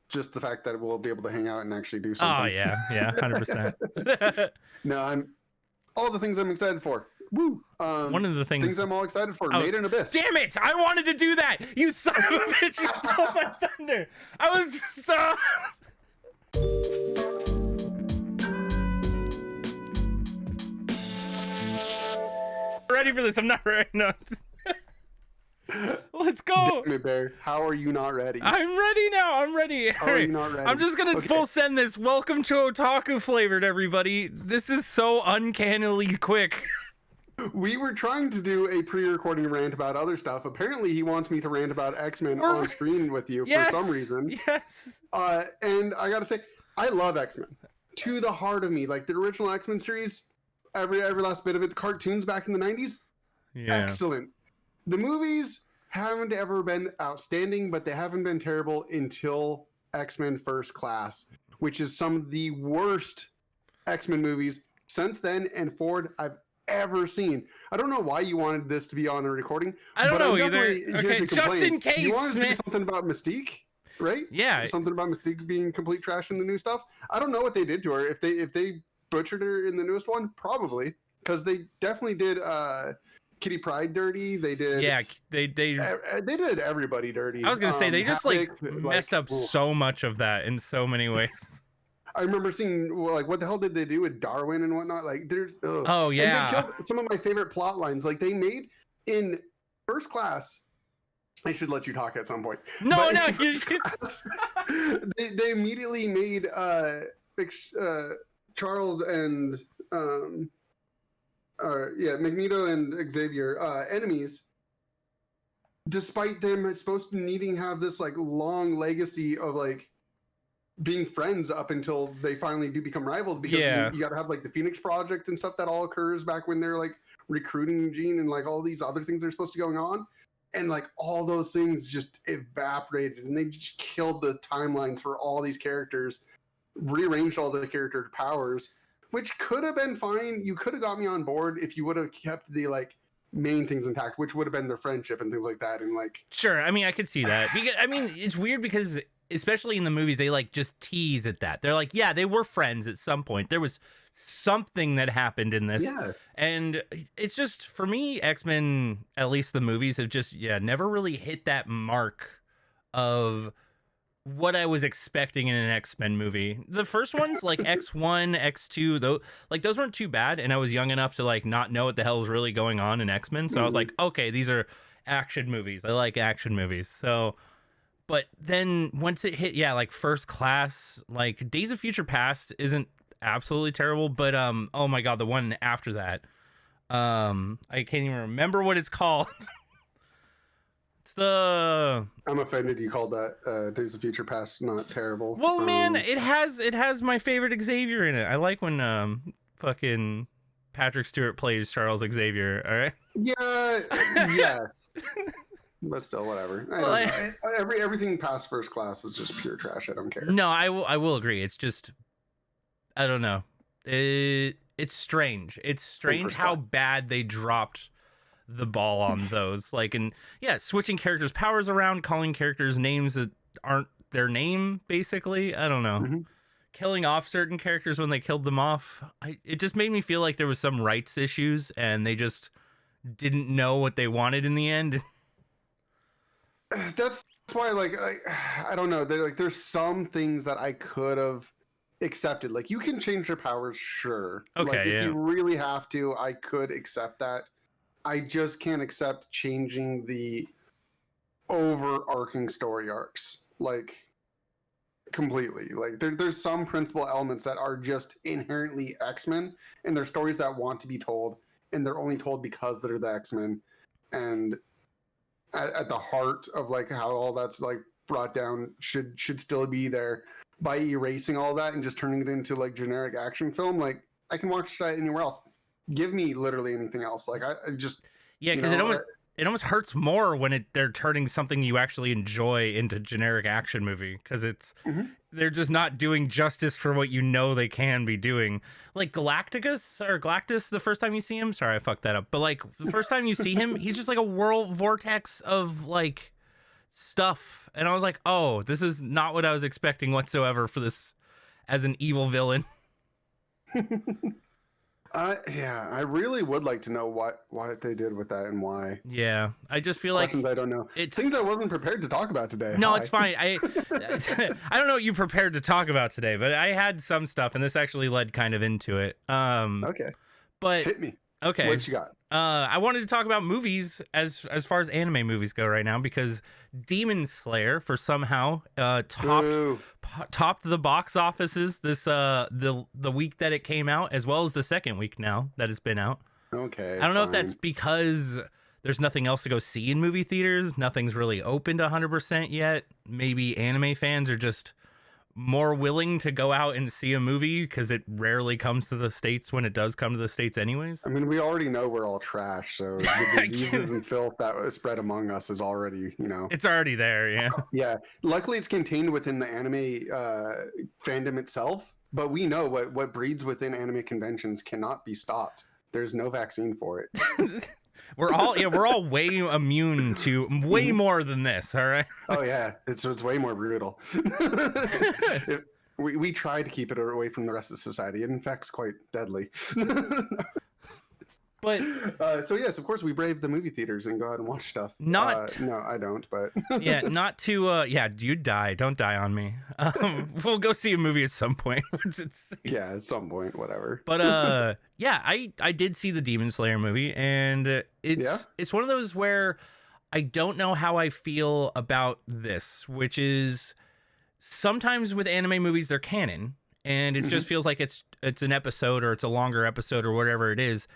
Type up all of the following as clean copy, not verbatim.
just the fact that we'll be able to hang out and actually do Oh something. yeah, 100%. No, I'm all the things I'm excited for. Woo! One of the things I'm all excited for. Made in Abyss. Damn it! I wanted to do that. You son of a bitch! You stole my thunder. I was so. Ready for this? I'm not ready. No. Let's go. Damn it, Bear. How are you not ready? I'm ready now. I'm ready. How are you not ready? I'm just gonna full send this. Welcome to Otaku flavored, everybody. This is so uncannily quick. We were trying to do a pre-recording rant about other stuff. Apparently, he wants me to rant about X-Men on screen with you for some reason. Yes. And I gotta say, I love X-Men to the heart of me. Like the original X-Men series, every last bit of it. The cartoons back in the 90s, excellent. The movies haven't ever been outstanding, but they haven't been terrible until X-Men First Class, which is some of the worst X-Men movies since then and forward I've ever seen. I don't know why you wanted this to be on a recording. I don't know either. Okay, just in case. You wanted to do something about Mystique, right? Yeah. Something about Mystique being complete trash in the new stuff. I don't know what they did to her. If they butchered her in the newest one, probably, because they definitely did Kitty Pryde dirty. They did. Yeah, they did everybody dirty. I was gonna say they just messed up so much of that in so many ways. I remember seeing like what the hell did they do with Darwin and whatnot? Like there's oh yeah, and they killed some of my favorite plot lines. Like they made in First Class. I should let you talk at some point. No, Class, they immediately made Charles and Magneto and Xavier enemies, despite them supposed to needing to have this like long legacy of like being friends up until they finally do become rivals, because you got to have like the Phoenix Project and stuff that all occurs back when they're like recruiting Jean and like all these other things that are supposed to going on, and like all those things just evaporated and they just killed the timelines for all these characters, rearranged all the character powers, which could have been fine. You could have got me on board if you would have kept the like main things intact, which would have been their friendship and things like that. And like, sure, I mean, I could see that. Because, I mean, it's weird because especially in the movies, they like just tease at that. They're like, yeah, they were friends at some point. There was something that happened in this. Yeah. And it's just, for me, X-Men, at least the movies, have just, never really hit that mark of what I was expecting in an X-Men movie. The first ones, like X1, X2, those weren't too bad, and I was young enough to like not know what the hell was really going on in X-Men. So I was like, okay, these are action movies. I like action movies. So, but then once it hit, like First Class, like Days of Future Past isn't absolutely terrible, but oh my god, the one after that, I can't even remember what it's called. I'm offended you called that Days of Future Past not terrible. Well, man, it has my favorite Xavier in it. I like when fucking Patrick Stewart plays Charles Xavier. All right. Yeah. Yes. But still, whatever. I don't know. Everything past First Class is just pure trash. I don't care. No, I will agree. It's just, I don't know. It's strange. It's strange how bad they dropped the ball on those, like, and switching characters' powers around, calling characters names that aren't their name, basically. I don't know. Killing off certain characters when they killed them off. It just made me feel like there was some rights issues and they just didn't know what they wanted in the end. That's why, like I don't know. There's some things that I could have accepted. Like, you can change your powers, sure. Okay, like, if you really have to, I could accept that. I just can't accept changing the overarching story arcs, like, completely. Like, there's some principal elements that are just inherently X-Men, and they're stories that want to be told, and they're only told because they're the X-Men. And at the heart of like how all that's like brought down should still be there. By erasing all that and just turning it into like generic action film, like, I can watch that anywhere else. Give me literally anything else. Like, I just because it almost hurts more when they're turning something you actually enjoy into generic action movie, because they're just not doing justice for what you know they can be doing. Like Galactus, the first time you see him, sorry I fucked that up, but like the first time you see him, he's just like a world vortex of like stuff, and I was like, oh, this is not what I was expecting whatsoever for this as an evil villain. Yeah, I really would like to know what they did with that and why. Yeah, I just feel like Questions I don't know. it's Things I wasn't prepared to talk about today. no, Hi. it's fine. I I don't know what you prepared to talk about today, but I had some stuff, and this actually led kind of into it. Okay, But hit me. okay, What you got? I wanted to talk about movies as far as anime movies go right now, because Demon Slayer for somehow Boo. topped the box offices this the week that it came out, as well as the second week now that it's been out. Okay. I don't know if fine. that's because there's nothing else to go see in movie theaters. Nothing's really opened 100% yet. Maybe anime fans are just more willing to go out and see a movie because it rarely comes to the States when it does come to the States anyways. I mean, we already know we're all trash, so the diseases and filth that was spread among us is already, It's already there, yeah. Yeah. Luckily, it's contained within the anime fandom itself, but we know what breeds within anime conventions cannot be stopped. There's no vaccine for it. We're all way immune to way more than this, all right? Oh yeah, it's way more brutal. We try to keep it away from the rest of society. It in fact's quite deadly. But so yes, of course, we brave the movie theaters and go out and watch stuff. Not no, I don't. But yeah, not to you die. Don't die on me. We'll go see a movie at some point once it's yeah, at some point, whatever. But yeah, I did see the Demon Slayer movie, and it's one of those where I don't know how I feel about this, which is sometimes with anime movies they're canon, and it just feels like it's an episode or it's a longer episode or whatever it is.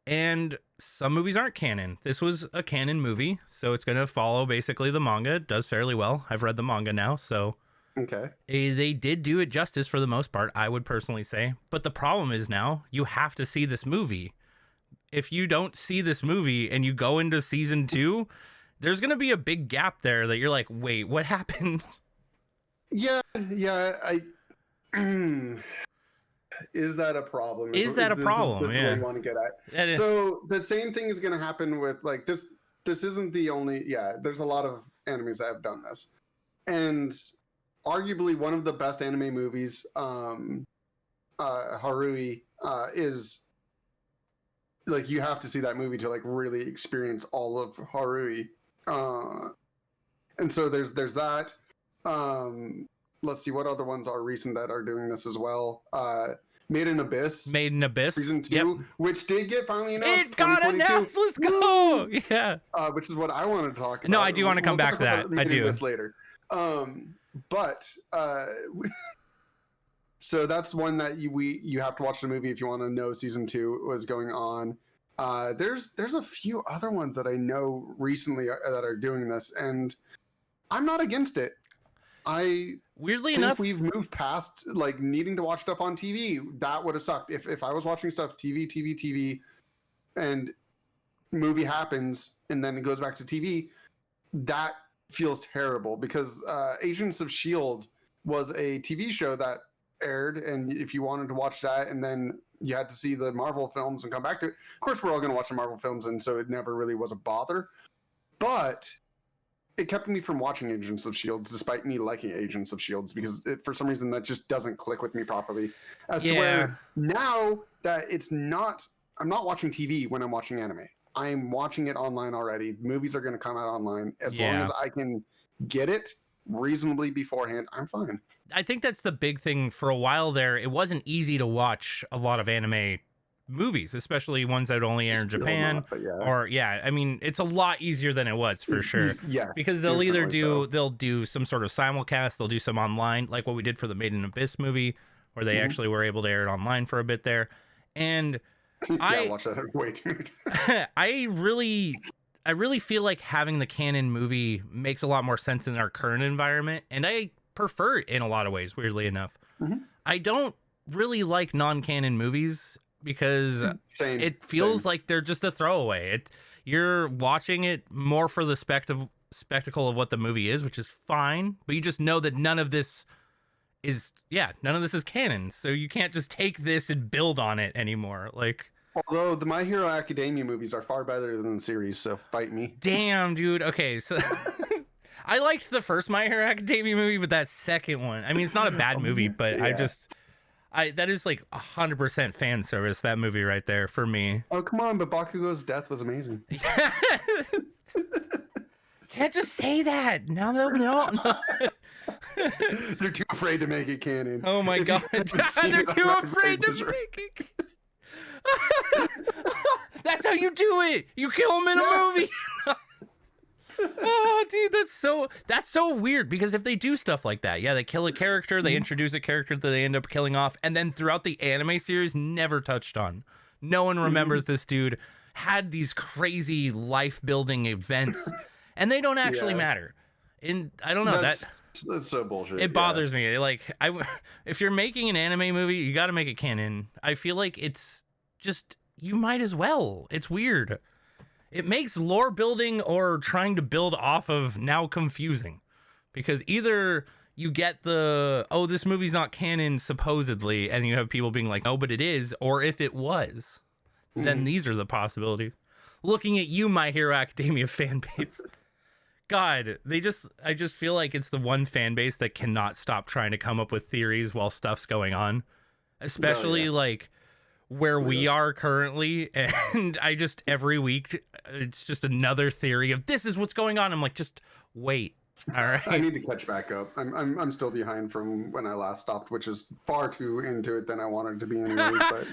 And some movies aren't canon. This was a canon movie, so it's going to follow basically the manga. It does fairly well. I've read the manga now, so okay. They did do it justice for the most part, I would personally say. But the problem is now you have to see this movie. If you don't see this movie and you go into season 2, there's going to be a big gap there that you're like, wait, what happened? Yeah, I. Is that a problem? Is that a problem? That's yeah. what you want to get at. So the same thing is going to happen with like this. This isn't the only. Yeah, there's a lot of animes that have done this, and arguably one of the best anime movies, Harui, is like you have to see that movie to like really experience all of Harui. And so there's that. Let's see what other ones are recent that are doing this as well. Made in Abyss season 2, which did get finally announced. It got announced. Let's go. Yeah. Which is what I wanted to talk about. No, I do want to come back to that. I do. Later. But so that's one that you have to watch the movie if you want to know season 2 was going on. There's a few other ones that I know recently that are doing this, and I'm not against it. Weirdly think enough, we've moved past like needing to watch stuff on TV. That would have sucked if I was watching stuff TV, and movie happens and then it goes back to TV. That feels terrible because Agents of S.H.I.E.L.D. was a TV show that aired, and if you wanted to watch that and then you had to see the Marvel films and come back to it. Of course, we're all going to watch the Marvel films, and so it never really was a bother. But it kept me from watching Agents of S.H.I.E.L.D. despite me liking Agents of S.H.I.E.L.D. because for some reason that just doesn't click with me properly. As to where now that I'm not watching TV when I'm watching anime. I'm watching it online already. Movies are going to come out online. As long as I can get it reasonably beforehand, I'm fine. I think that's the big thing. For a while there, it wasn't easy to watch a lot of anime movies, especially ones that only air in Japan. I mean, it's a lot easier than it was for sure. Because they'll either do some sort of simulcast, they'll do some online, like what we did for the Made in Abyss movie, where they actually were able to air it online for a bit there. And I watched that way too much. I really feel like having the canon movie makes a lot more sense in our current environment, and I prefer it in a lot of ways, weirdly enough. I don't really like non-canon movies because it feels like they're just a throwaway. You're watching it more for the spectacle of what the movie is, which is fine, but you just know that none of this is canon, so you can't just take this and build on it anymore. Like, although the My Hero Academia movies are far better than the series, so fight me. Damn, dude. Okay, so I liked the first My Hero Academia movie, but that second one, I mean, it's not a bad movie, but Yeah. that is like 100% fan service, that movie right there for me. Oh, come on, but Bakugo's death was amazing. Can't just say that. No. They're too afraid to make it canon. Oh my god. They're too afraid to make it. That's how you do it. You kill him in a movie. Oh, dude, that's so weird, because if they do stuff like that, yeah, they kill a character, they introduce a character that they end up killing off, and then throughout the anime series, never touched on. No one remembers this dude had these crazy life-building events, and they don't actually matter. And I don't know, that's so bullshit. It bothers me. Like, if you're making an anime movie, you got to make it canon. I feel like it's just, you might as well. It's weird. It makes lore building or trying to build off of now confusing, because either you get oh, this movie's not canon supposedly, and you have people being like, no, but it is, or if it was, then these are the possibilities. Looking at you, My Hero Academia fan base. God, I just feel like it's the one fan base that cannot stop trying to come up with theories while stuff's going on, especially like where we are currently. And I just, every week, it's just another theory of this is what's going on. I'm like, just wait. All right. I need to catch back up. I'm still behind from when I last stopped, which is far too into it than I wanted to be anyways. But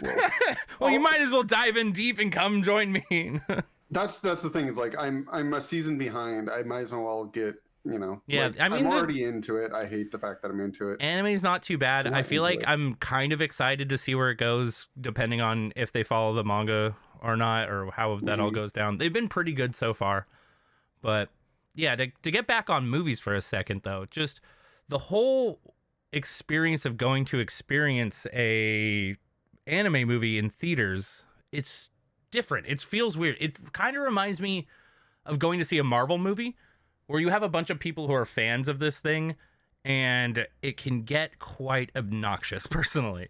well, you might as well dive in deep and come join me. That's the thing, is like I'm a season behind. I might as well get, Yeah, like, I mean, I'm already into it. I hate the fact that I'm into it. Anime's not too bad. I feel like I'm kind of excited to see where it goes, depending on if they follow the manga or not, or how that all goes down. They've been pretty good so far. But yeah, to get back on movies for a second, though, just the whole experience of going to experience a anime movie in theaters, it's different. It feels weird. It kind of reminds me of going to see a Marvel movie, where you have a bunch of people who are fans of this thing, and it can get quite obnoxious, personally.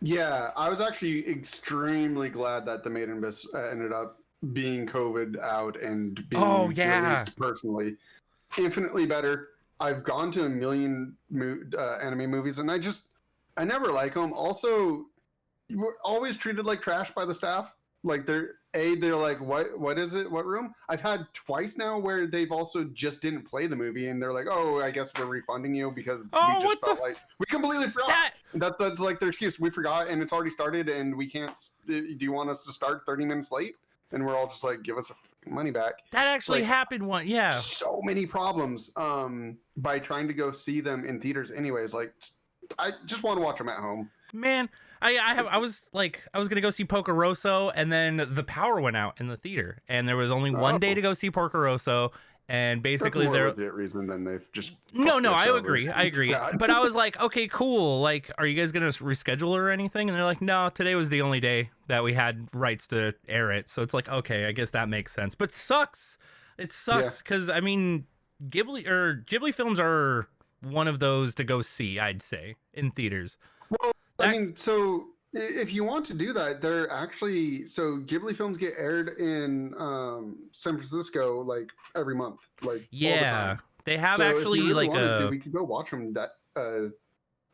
Yeah, I was actually extremely glad that The Maiden Abyss ended up being COVID out and being released personally. Infinitely better. I've gone to a million anime movies, and I never like them. Also, we're always treated like trash by the staff. Like they're like, what is it? What room? I've had twice now where they've also just didn't play the movie, and they're like, oh, I guess we're refunding you because we just felt like we completely forgot. That's like their excuse. We forgot, and it's already started, and we can't. Do you want us to start 30 minutes late? And we're all just like, give us money back. That actually happened yeah. So many problems by trying to go see them in theaters anyways. Like, I just want to watch them at home. Man, I was gonna go see Porco Rosso, and then the power went out in the theater, and there was only one day to go see Porco Rosso, and basically that's more legit reason than they've just no, I agree. But I was like, okay, cool. Like, are you guys gonna reschedule or anything? And they're like, no, today was the only day that we had rights to air it. So it's like, okay, I guess that makes sense. But sucks. It sucks because I mean, Ghibli films are one of those to go see, I'd say, in theaters. Well, I mean, so if you want to do that, they're actually, so Ghibli films get aired in San Francisco like every month, like all the time. They have so actually if you really like we could go watch them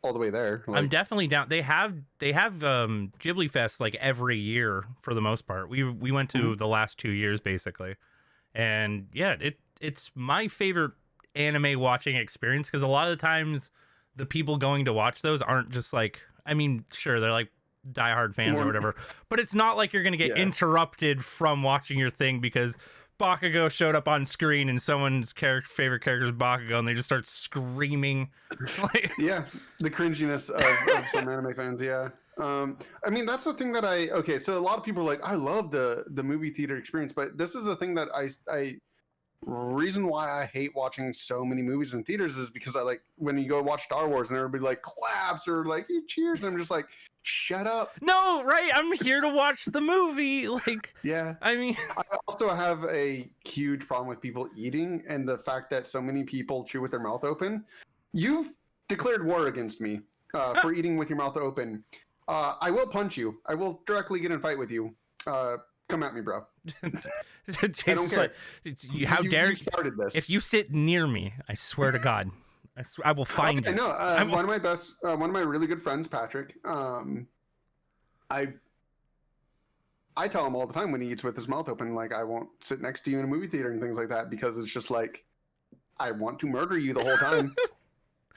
all the way there. Like, I'm definitely down. They have Ghibli Fest like every year for the most part. We went to the last 2 years basically, and yeah, it's my favorite anime watching experience, because a lot of the times the people going to watch those aren't just like, I mean, sure, they're like diehard fans or whatever, but it's not like you're going to get interrupted from watching your thing because Bakugo showed up on screen and someone's favorite character is Bakugo, and they just start screaming. Like, yeah, the cringiness of some anime fans, yeah. I mean, that's the thing that okay, so a lot of people are like, I love the movie theater experience, but this is a thing that I reason why I hate watching so many movies in theaters is because I like when you go watch Star Wars and everybody like claps or like cheers, and I'm just like, shut up. No, right? I'm here to watch the movie. Like, yeah. I mean, I also have a huge problem with people eating and the fact that so many people chew with their mouth open. You've declared war against me for eating with your mouth open. I will punch you. I will directly get in a fight with you. come at me, bro. Jason's I don't care. How dare you started this? If you sit near me, I swear to God, I will find you. No, one of my best, one of my really good friends, Patrick. I tell him all the time when he eats with his mouth open, like, I won't sit next to you in a movie theater and things like that, because it's just like, I want to murder you the whole time.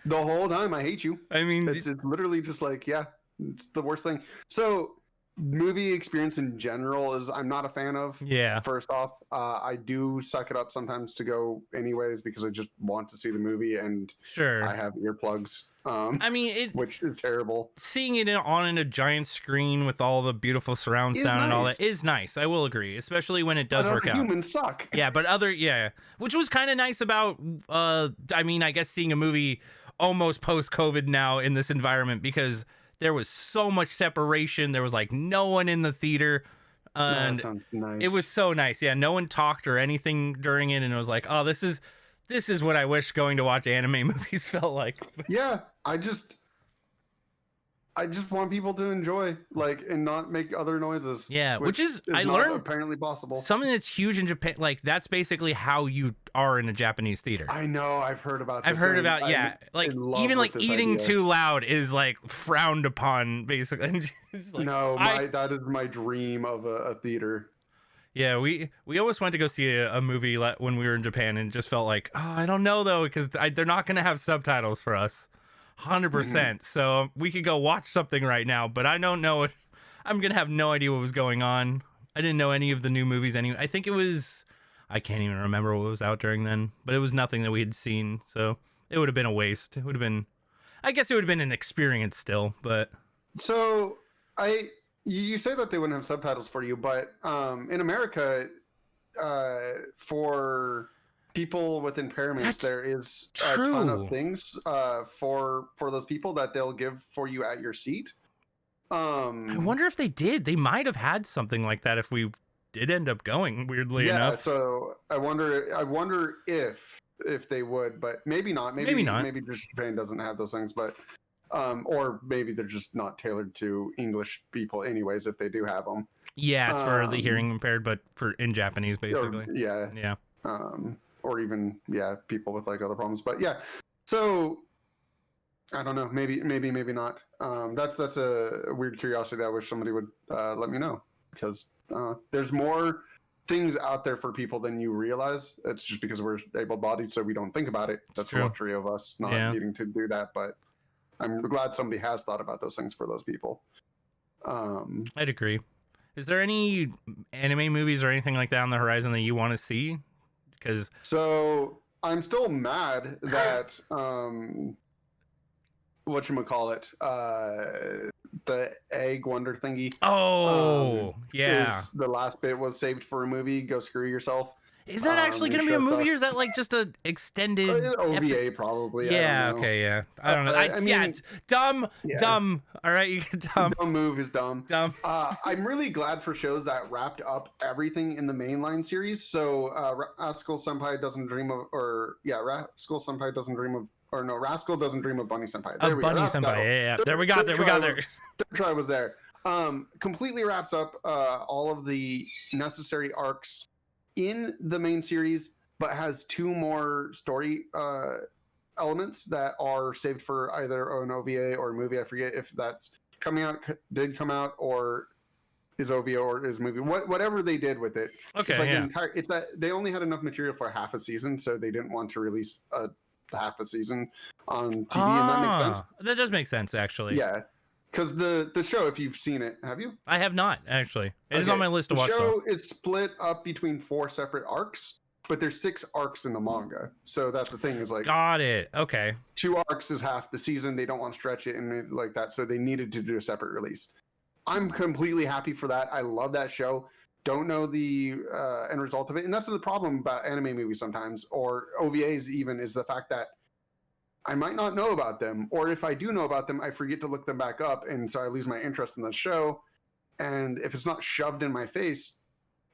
The whole time. I hate you. I mean, it's literally just like, yeah, it's the worst thing. So movie experience in general is I'm not a fan of. Yeah. First off, I do suck it up sometimes to go anyways because I just want to see the movie, and sure, I have earplugs. I mean, which is terrible. Seeing it on a giant screen with all the beautiful surround sound and all that is nice. I will agree, especially when it does work out. Humans suck. Yeah, but which was kind of nice about. I mean, I guess seeing a movie almost post-COVID now in this environment, because there was so much separation. There was like no one in the theater. And that sounds nice. It was so nice. Yeah, no one talked or anything during it, and it was like, oh, this is what I wish going to watch anime movies felt like. Yeah, I just want people to enjoy, like, and not make other noises. Yeah, which is I not learned apparently possible. Something that's huge in Japan. Like, that's basically how you are in a Japanese theater. I know. I've heard about this. I've heard about, yeah. Like, even like eating too loud is like frowned upon, basically. Like, no, that is my dream of a theater. Yeah, we almost went to go see a movie when we were in Japan, and just felt like, oh, I don't know though, because they're not going to have subtitles for us. 100%. So we could go watch something right now, but I don't know if I'm gonna have no idea what was going on. I didn't know any of the new movies anyway. I think I can't even remember what was out during then, but it was nothing that we had seen, so it would have been a waste. I guess it would have been an experience still, but so you say that they wouldn't have subtitles for you, but in America, for people with impairments, there is a ton of things for those people that they'll give for you at your seat. I wonder if they did. They might have had something like that if we did end up going, weirdly enough. Yeah, so I wonder if they would, but maybe not. Maybe not. Maybe just Japan doesn't have those things, but or maybe they're just not tailored to English people anyways, if they do have them. Yeah, it's for the hearing impaired, but in Japanese, basically. Yeah. Or even people with like other problems, but yeah. So I don't know. Maybe not. That's a weird curiosity that I wish somebody would let me know, because there's more things out there for people than you realize. It's just because we're able-bodied, so we don't think about it. That's the luxury of us not needing to do that. But I'm glad somebody has thought about those things for those people. I'd agree. Is there any anime movies or anything like that on the horizon that you want to see? So I'm still mad that whatchamacallit, the egg wonder thingy. Oh, yeah. The last bit was saved for a movie. Go screw yourself. Is that actually going to be a movie, or is that like just a extended OVA probably? Yeah. Okay. Yeah. I don't know. I mean, it's dumb. Dumb. All right. You get dumb. Dumb move is dumb. I'm really glad for shows that wrapped up everything in the mainline series. So Rascal Senpai doesn't dream of, Rascal Senpai doesn't dream of, or no, Rascal doesn't dream of Bunny Senpai. There we Bunny go. Senpai. Yeah. There we got there. Third try was there. Completely wraps up all of the necessary arcs in the main series, but has two more story elements that are saved for either an OVA or a movie. I forget if that's did come out, or is OVA or is movie. Whatever they did with it. Okay, it's like it's that they only had enough material for half a season, so they didn't want to release half a season on TV, and that makes sense. That does make sense, actually. Yeah. Because the show, if you've seen it, have you? I have not, actually. It is on my list to watch. The show is split up between 4 separate arcs, but there's 6 arcs in the manga. So that's the thing, is like... Got it. Okay. 2 arcs is half the season. They don't want to stretch it and like that, so they needed to do a separate release. I'm completely happy for that. I love that show. Don't know the end result of it. And that's the problem about anime movies sometimes, or OVAs even, is the fact that I might not know about them, or if I do know about them, I forget to look them back up, and so I lose my interest in the show. And if it's not shoved in my face,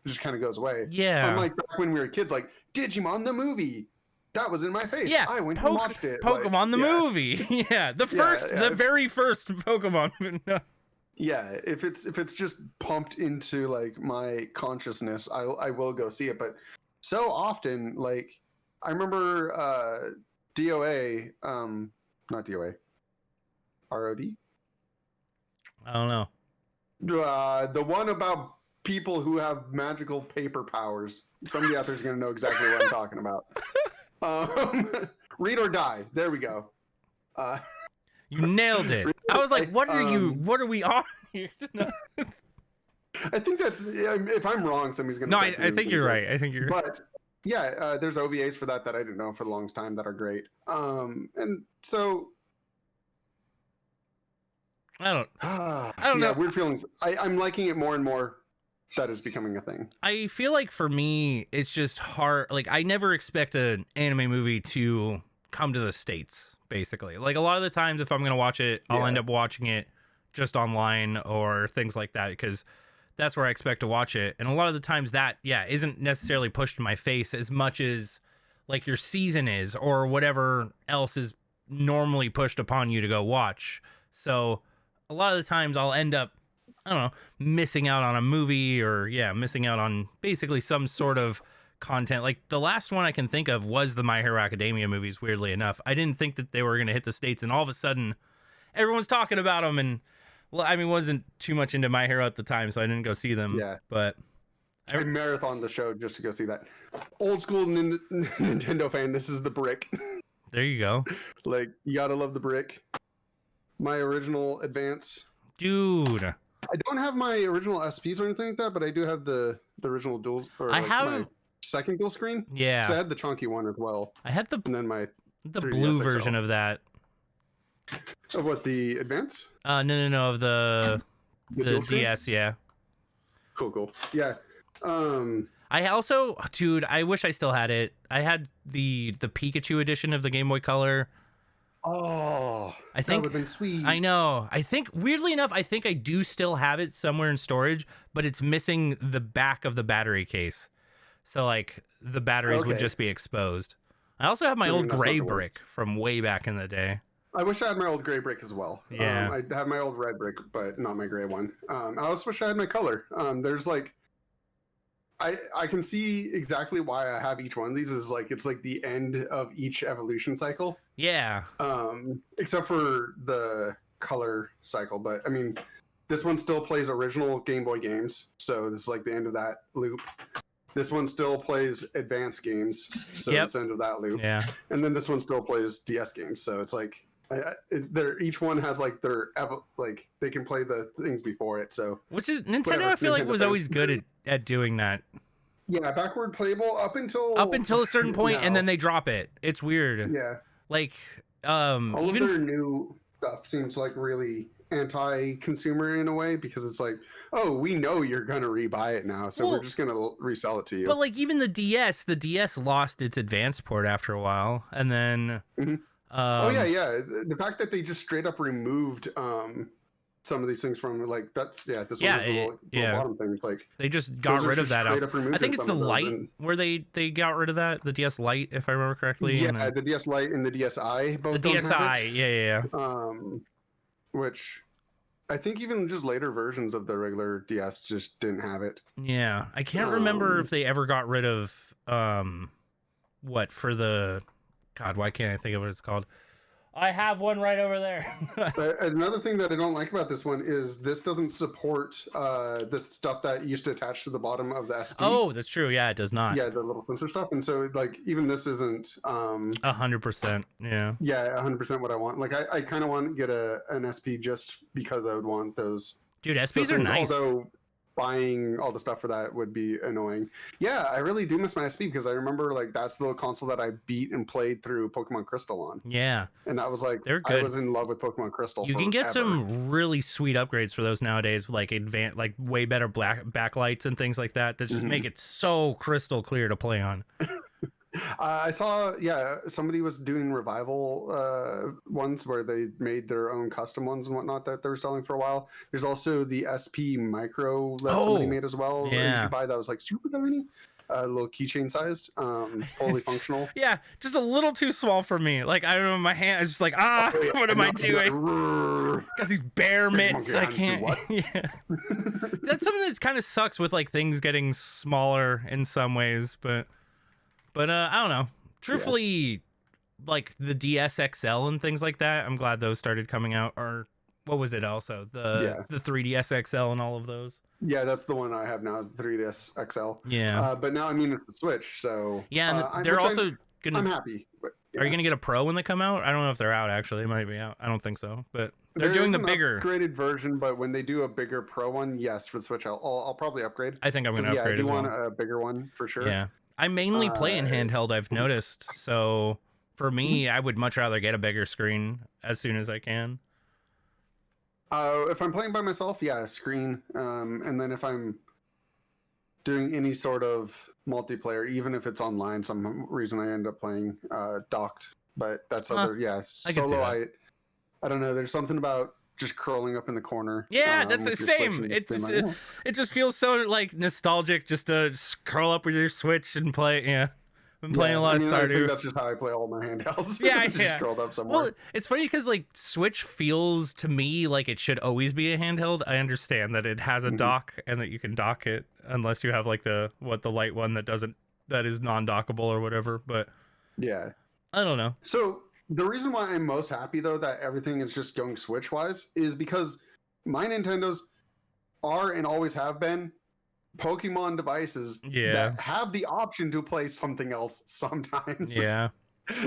it just kind of goes away. Yeah. Unlike back when we were kids, like Digimon the movie, that was in my face. Yeah. I went and watched it. Pokemon the movie. Yeah. The very first Pokemon. Yeah, if it's just pumped into like my consciousness, I will go see it. But so often, like I remember DOA, not DOA, ROD, I don't know. the one about people who have magical paper powers. Somebody out there is gonna know exactly what I'm talking about. Read or Die. There we go. You nailed it. I was like, what are we on here? I think that's, if I'm wrong, somebody's gonna. No, I think you're right. I think you're right. But yeah, there's OVAs for that I didn't know for the longest time that are great. And so I don't yeah, know. weird feelings. I'm liking it more and more. That is becoming a thing. I feel like for me, it's just hard. Like, I never expect an anime movie to come to the States, basically. Like, a lot of the times, if I'm going to watch it, I'll end up watching it just online or things like that, because that's where I expect to watch it. And a lot of the times that, isn't necessarily pushed in my face as much as, like, your season is or whatever else is normally pushed upon you to go watch. So, a lot of the times, I'll end up, I don't know, missing out on a movie or missing out on basically some sort of content. Like the last one I can think of was the My Hero Academia movies, weirdly enough. I didn't think that they were going to hit the States, and all of a sudden everyone's talking about them. And well, I mean, wasn't too much into My Hero at the time, so I didn't go see them. Yeah. But I marathoned the show just to go see that. Old school Nintendo fan, this is the brick. There you go. Like, you gotta love the brick. My original Advance. Dude. I don't have my original SPs or anything like that, but I do have the original dual. Or I like have my second dual screen. Yeah. Because I had the chunky one as well. I had and then my the blue version of that. Of what, the Advance? No, of the DS, yeah. Cool. Yeah. I also, dude, I wish I still had it. I had the Pikachu edition of the Game Boy Color. Oh, I think that would have been sweet. I know. I think, weirdly enough, I think I do still have it somewhere in storage, but it's missing the back of the battery case. So, like, the batteries would just be exposed. I also have my old gray brick from way back in the day. I wish I had my old gray brick as well. Yeah. I have my old red brick, but not my gray one. I also wish I had my color. There's like, I can see exactly why I have each one of these. Is like, it's like the end of each evolution cycle. Yeah. Except for the color cycle, but I mean, this one still plays original Game Boy games, so this is like the end of that loop. This one still plays advanced games, so it's the end of that loop. Yeah. And then this one still plays DS games, so it's like each one has like their like they can play the things before it. So which is Nintendo, I feel like was always good at doing that. Yeah, backward playable up until a certain point, and then they drop it. It's weird. Yeah. Like all even of their new stuff seems like really anti-consumer in a way, because it's like, oh, we know you're gonna rebuy it now, so we're just gonna resell it to you. But like even the DS lost its advanced port after a while, and then the fact that they just straight up removed some of these things from, like, that's this one was a little bottom thing. It's like they just got rid of that. I think it's the Lite where they got rid of that, the DS Lite, if I remember correctly. Yeah, the DS Lite and the DSi both. The DSi, yeah. Which I think even just later versions of the regular DS just didn't have it. Yeah, I can't remember if they ever got rid of what for the God. Why can't I think of what it's called? I have one right over there. Another thing that I don't like about this one is this doesn't support the stuff that used to attach to the bottom of the SP. Oh, that's true. Yeah, it does not. Yeah, the little sensor stuff. And so, like, even this isn't 100%. Yeah. Yeah, 100% what I want. Like, I kind of want to get an SP just because I would want those. Dude, SPs are nice. Although buying all the stuff for that would be annoying. Yeah, I really do miss my SP, because I remember, like, that's the console that I beat and played through Pokemon Crystal on. Yeah. And that was like, they're good. I was in love with Pokemon Crystal. You can get some really sweet upgrades for those nowadays, like like way better backlights and things like that just make it so crystal clear to play on. I saw, somebody was doing revival ones where they made their own custom ones and whatnot that they were selling for a while. There's also the SP Micro that somebody made as well. Yeah. You could buy that was like super tiny. little keychain sized, fully functional. Yeah, just a little too small for me. Like, I don't know, my hand is just like, Oh, yeah, what am I doing? Like, Got these bear Big mitts. monkey I hands, can't. what? Yeah, that's something that kind of sucks with like things getting smaller in some ways, but I don't know. Truthfully, like the DS XL and things like that, I'm glad those started coming out. Or what was it also? The 3DS XL and all of those. Yeah, that's the one I have now is the 3DS XL. Yeah. But now I mean it's the Switch, so Yeah, and they're also gonna. I'm happy. But, Are you gonna get a Pro when they come out? I don't know if they're out actually. It might be out. I don't think so, but they're doing the bigger upgraded version. But when they do a bigger Pro one, yes, for the Switch, I'll probably upgrade. I think I'm gonna upgrade. I do as well. want a bigger one for sure. Yeah, I mainly play in handheld. I've noticed. So for me, I would much rather get a bigger screen as soon as I can. If I'm playing by myself, yeah, screen. And then if I'm doing any sort of multiplayer, even if it's online, some reason I end up playing docked. But that's other, solo. I don't know. There's something about just curling up in the corner. Yeah, that's the same. It just feels so like nostalgic just to curl up with your Switch and play. Yeah. Been playing a lot of Stardew. I think that's just how I play all my handhelds. Yeah, just curled up somewhere. Well, it's funny because like Switch feels to me like it should always be a handheld. I understand that it has a dock and that you can dock it unless you have like the light one that is non-dockable or whatever. But yeah, I don't know. So the reason why I'm most happy though that everything is just going Switch wise is because my Nintendos are and always have been Pokemon devices that have the option to play something else sometimes. Yeah.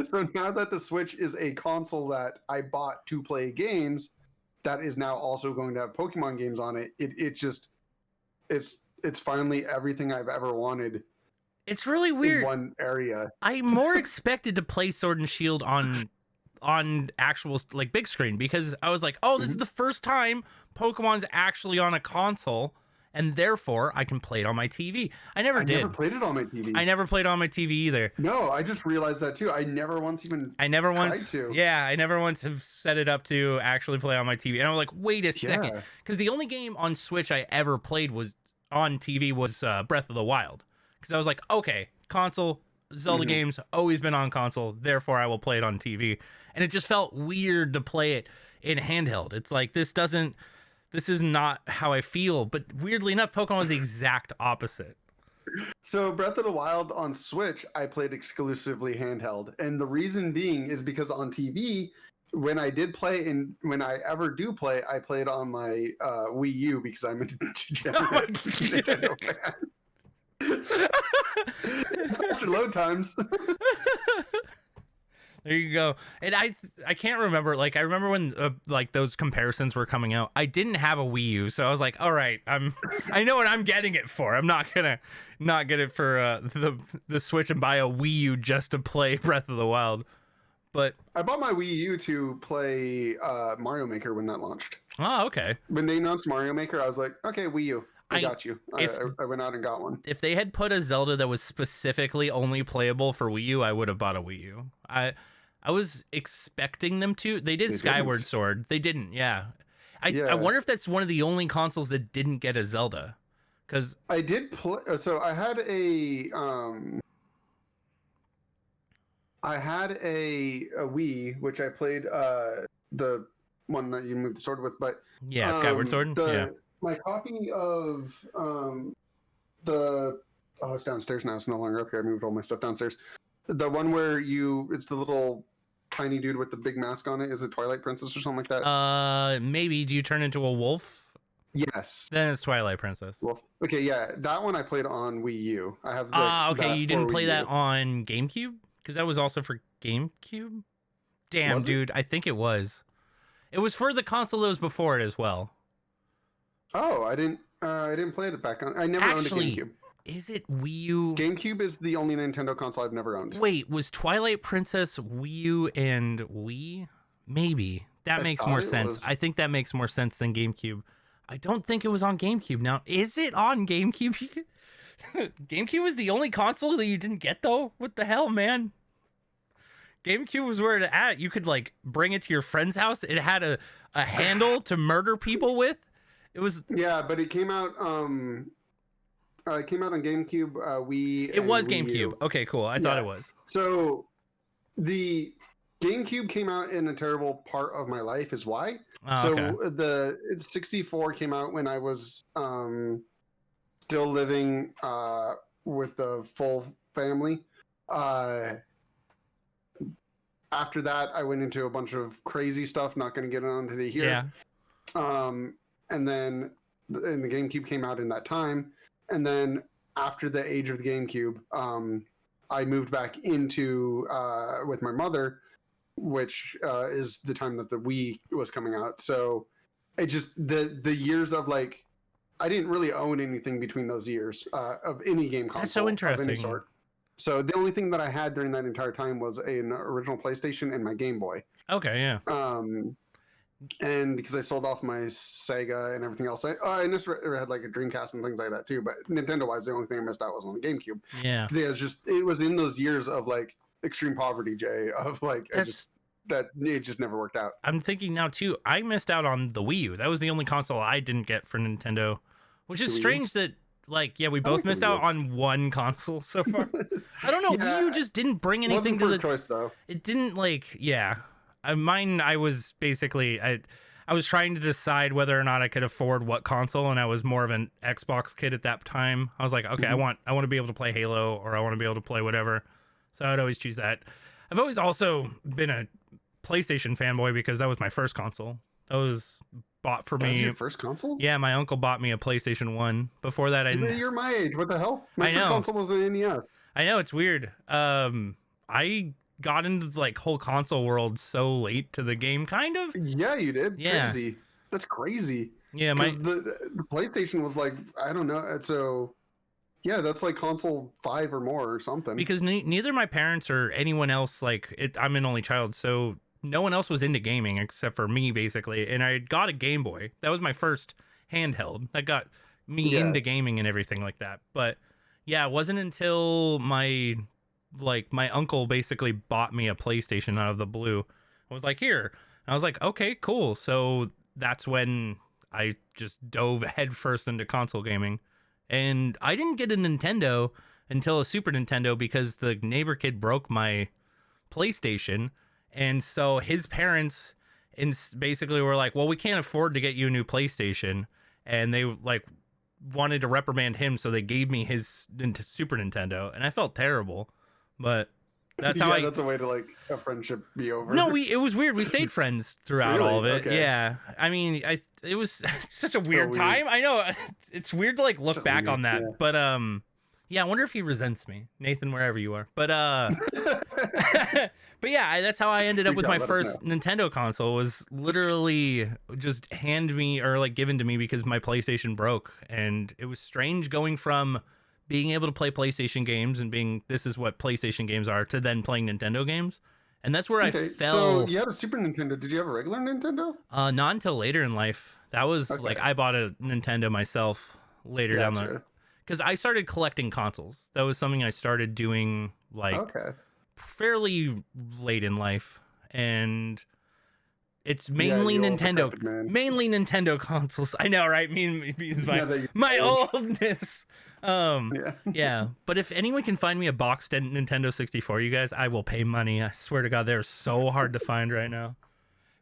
So now that the Switch is a console that I bought to play games, that is now also going to have Pokemon games on it. It's finally everything I've ever wanted. It's really weird. In one area. I more expected to play Sword and Shield on actual like big screen because I was like, oh, this is the first time Pokemon's actually on a console. And therefore, I can play it on my TV. I never played it on my TV. I never played it on my TV either. No, I just realized that too. I never once tried to. Yeah, I never once have set it up to actually play on my TV. And I'm like, wait a second. Because the only game on Switch I ever played was on TV was Breath of the Wild. Because I was like, okay, console, Zelda games, always been on console. Therefore, I will play it on TV. And it just felt weird to play it in handheld. It's like, this is not how I feel. But weirdly enough, Pokemon was the exact opposite. So Breath of the Wild on Switch, I played exclusively handheld. And the reason being is because on TV, when I did play and when I ever do play, I played on my Wii U because I'm a degenerate Nintendo fan. Faster load times. There you go. And I can't remember. Like I remember when like those comparisons were coming out. I didn't have a Wii U, so I was like, all right, I know what I'm getting it for. I'm not gonna not get it for the Switch and buy a Wii U just to play Breath of the Wild. But I bought my Wii U to play Mario Maker when that launched. Oh, okay. When they announced Mario Maker, I was like, okay, Wii U. I got you. I went out and got one. If they had put a Zelda that was specifically only playable for Wii U, I would have bought a Wii U. I was expecting them to. They did Skyward Sword. They didn't. Yeah. I wonder if that's one of the only consoles that didn't get a Zelda. Because I did play. So I had a Wii, which I played the one that you moved the sword with, but yeah, Skyward Sword. My copy of it's downstairs now. It's no longer up here. I moved all my stuff downstairs. The one where it's the little tiny dude with the big mask on it. Is it Twilight Princess or something like that? Maybe. Do you turn into a wolf? Yes. Then it's Twilight Princess. Wolf. Okay, yeah, that one I played on Wii U. I have. Okay. You didn't play that on GameCube because that was also for GameCube. Damn, dude. I think it was. It was for the console that was before it as well. Oh, I didn't play it back on. I never owned a GameCube. Is it Wii U? GameCube is the only Nintendo console I've never owned. Wait, was Twilight Princess Wii U and Wii? Maybe. That makes more sense. I think that makes more sense than GameCube. I don't think it was on GameCube. Now, is it on GameCube? GameCube was the only console that you didn't get, though? What the hell, man? GameCube was where it at. You could, like, bring it to your friend's house. It had a handle to murder people with. It was... Yeah, but it came out... It came out on GameCube, Wii. It was and Wii GameCube. U. Okay, cool. I thought it was. So the GameCube came out in a terrible part of my life, is why. Oh, okay. So the 64 came out when I was still living with the full family. After that, I went into a bunch of crazy stuff. Not going to get on today here. Yeah. And then and the GameCube came out in that time. And then after the age of the GameCube, I moved back into with my mother, which is the time that the Wii was coming out. So it just the years of like, I didn't really own anything between those years of any game console. That's so interesting. Of any sort. So the only thing that I had during that entire time was an original PlayStation and my Game Boy. Okay, yeah. And because I sold off my Sega and everything else, I just had like a Dreamcast and things like that too. But Nintendo-wise, the only thing I missed out was on the GameCube. Yeah. It was in those years of like extreme poverty, Jay, of like it just never worked out. I'm thinking now too, I missed out on the Wii U. That was the only console I didn't get for Nintendo, which is strange that like, yeah, we both missed out on one console so far. I don't know. Wii U just didn't bring anything to the choice though. It didn't like, yeah. Mine, I was basically, I was trying to decide whether or not I could afford what console, and I was more of an Xbox kid at that time. I was like, okay, I want to be able to play Halo, or I want to be able to play whatever. So I'd always choose that. I've always also been a PlayStation fanboy because that was my first console. That was bought for me. That was your first console? Yeah, my uncle bought me a PlayStation 1. Before that, I didn't. You're my age. What the hell? My I first know. console was an NES. I know, it's weird. I got into the like whole console world so late to the game, kind of. Yeah, you did. Yeah. Crazy. That's crazy. Yeah, the PlayStation was like, I don't know. So yeah, that's like console 5 or more or something. Because neither my parents or anyone else, like I'm an only child, so no one else was into gaming except for me, basically. And I got a Game Boy. That was my first handheld. That got me into gaming and everything like that. But yeah, it wasn't until my uncle basically bought me a PlayStation out of the blue. I was like, here. And I was like, okay, cool. So that's when I just dove headfirst into console gaming. And I didn't get a Nintendo until a Super Nintendo because the neighbor kid broke my PlayStation. And so his parents basically were like, well, we can't afford to get you a new PlayStation. And they like wanted to reprimand him. So they gave me his Super Nintendo. And I felt terrible. But that's how that's a way to like a friendship be over. No, it was weird. We stayed friends throughout all of it. Okay. Yeah. I mean, it was such a weird time. I know it's weird to like look back on that. Yeah. But yeah, I wonder if he resents me, Nathan, wherever you are. But but yeah, that's how I ended up with my first Nintendo console. Was literally just given to me because my PlayStation broke, and it was strange going from being able to play PlayStation games and this is what PlayStation games are, to then playing Nintendo games. And that's where I fell. So you had a Super Nintendo. Did you have a regular Nintendo? Not until later in life. That was like, I bought a Nintendo myself later down the, because I started collecting consoles. That was something I started doing like fairly late in life. And it's mainly mainly Nintendo consoles. I know, right? My oldness. Yeah. But if anyone can find me a boxed Nintendo 64, you guys, I will pay money. I swear to God, they're so hard to find right now.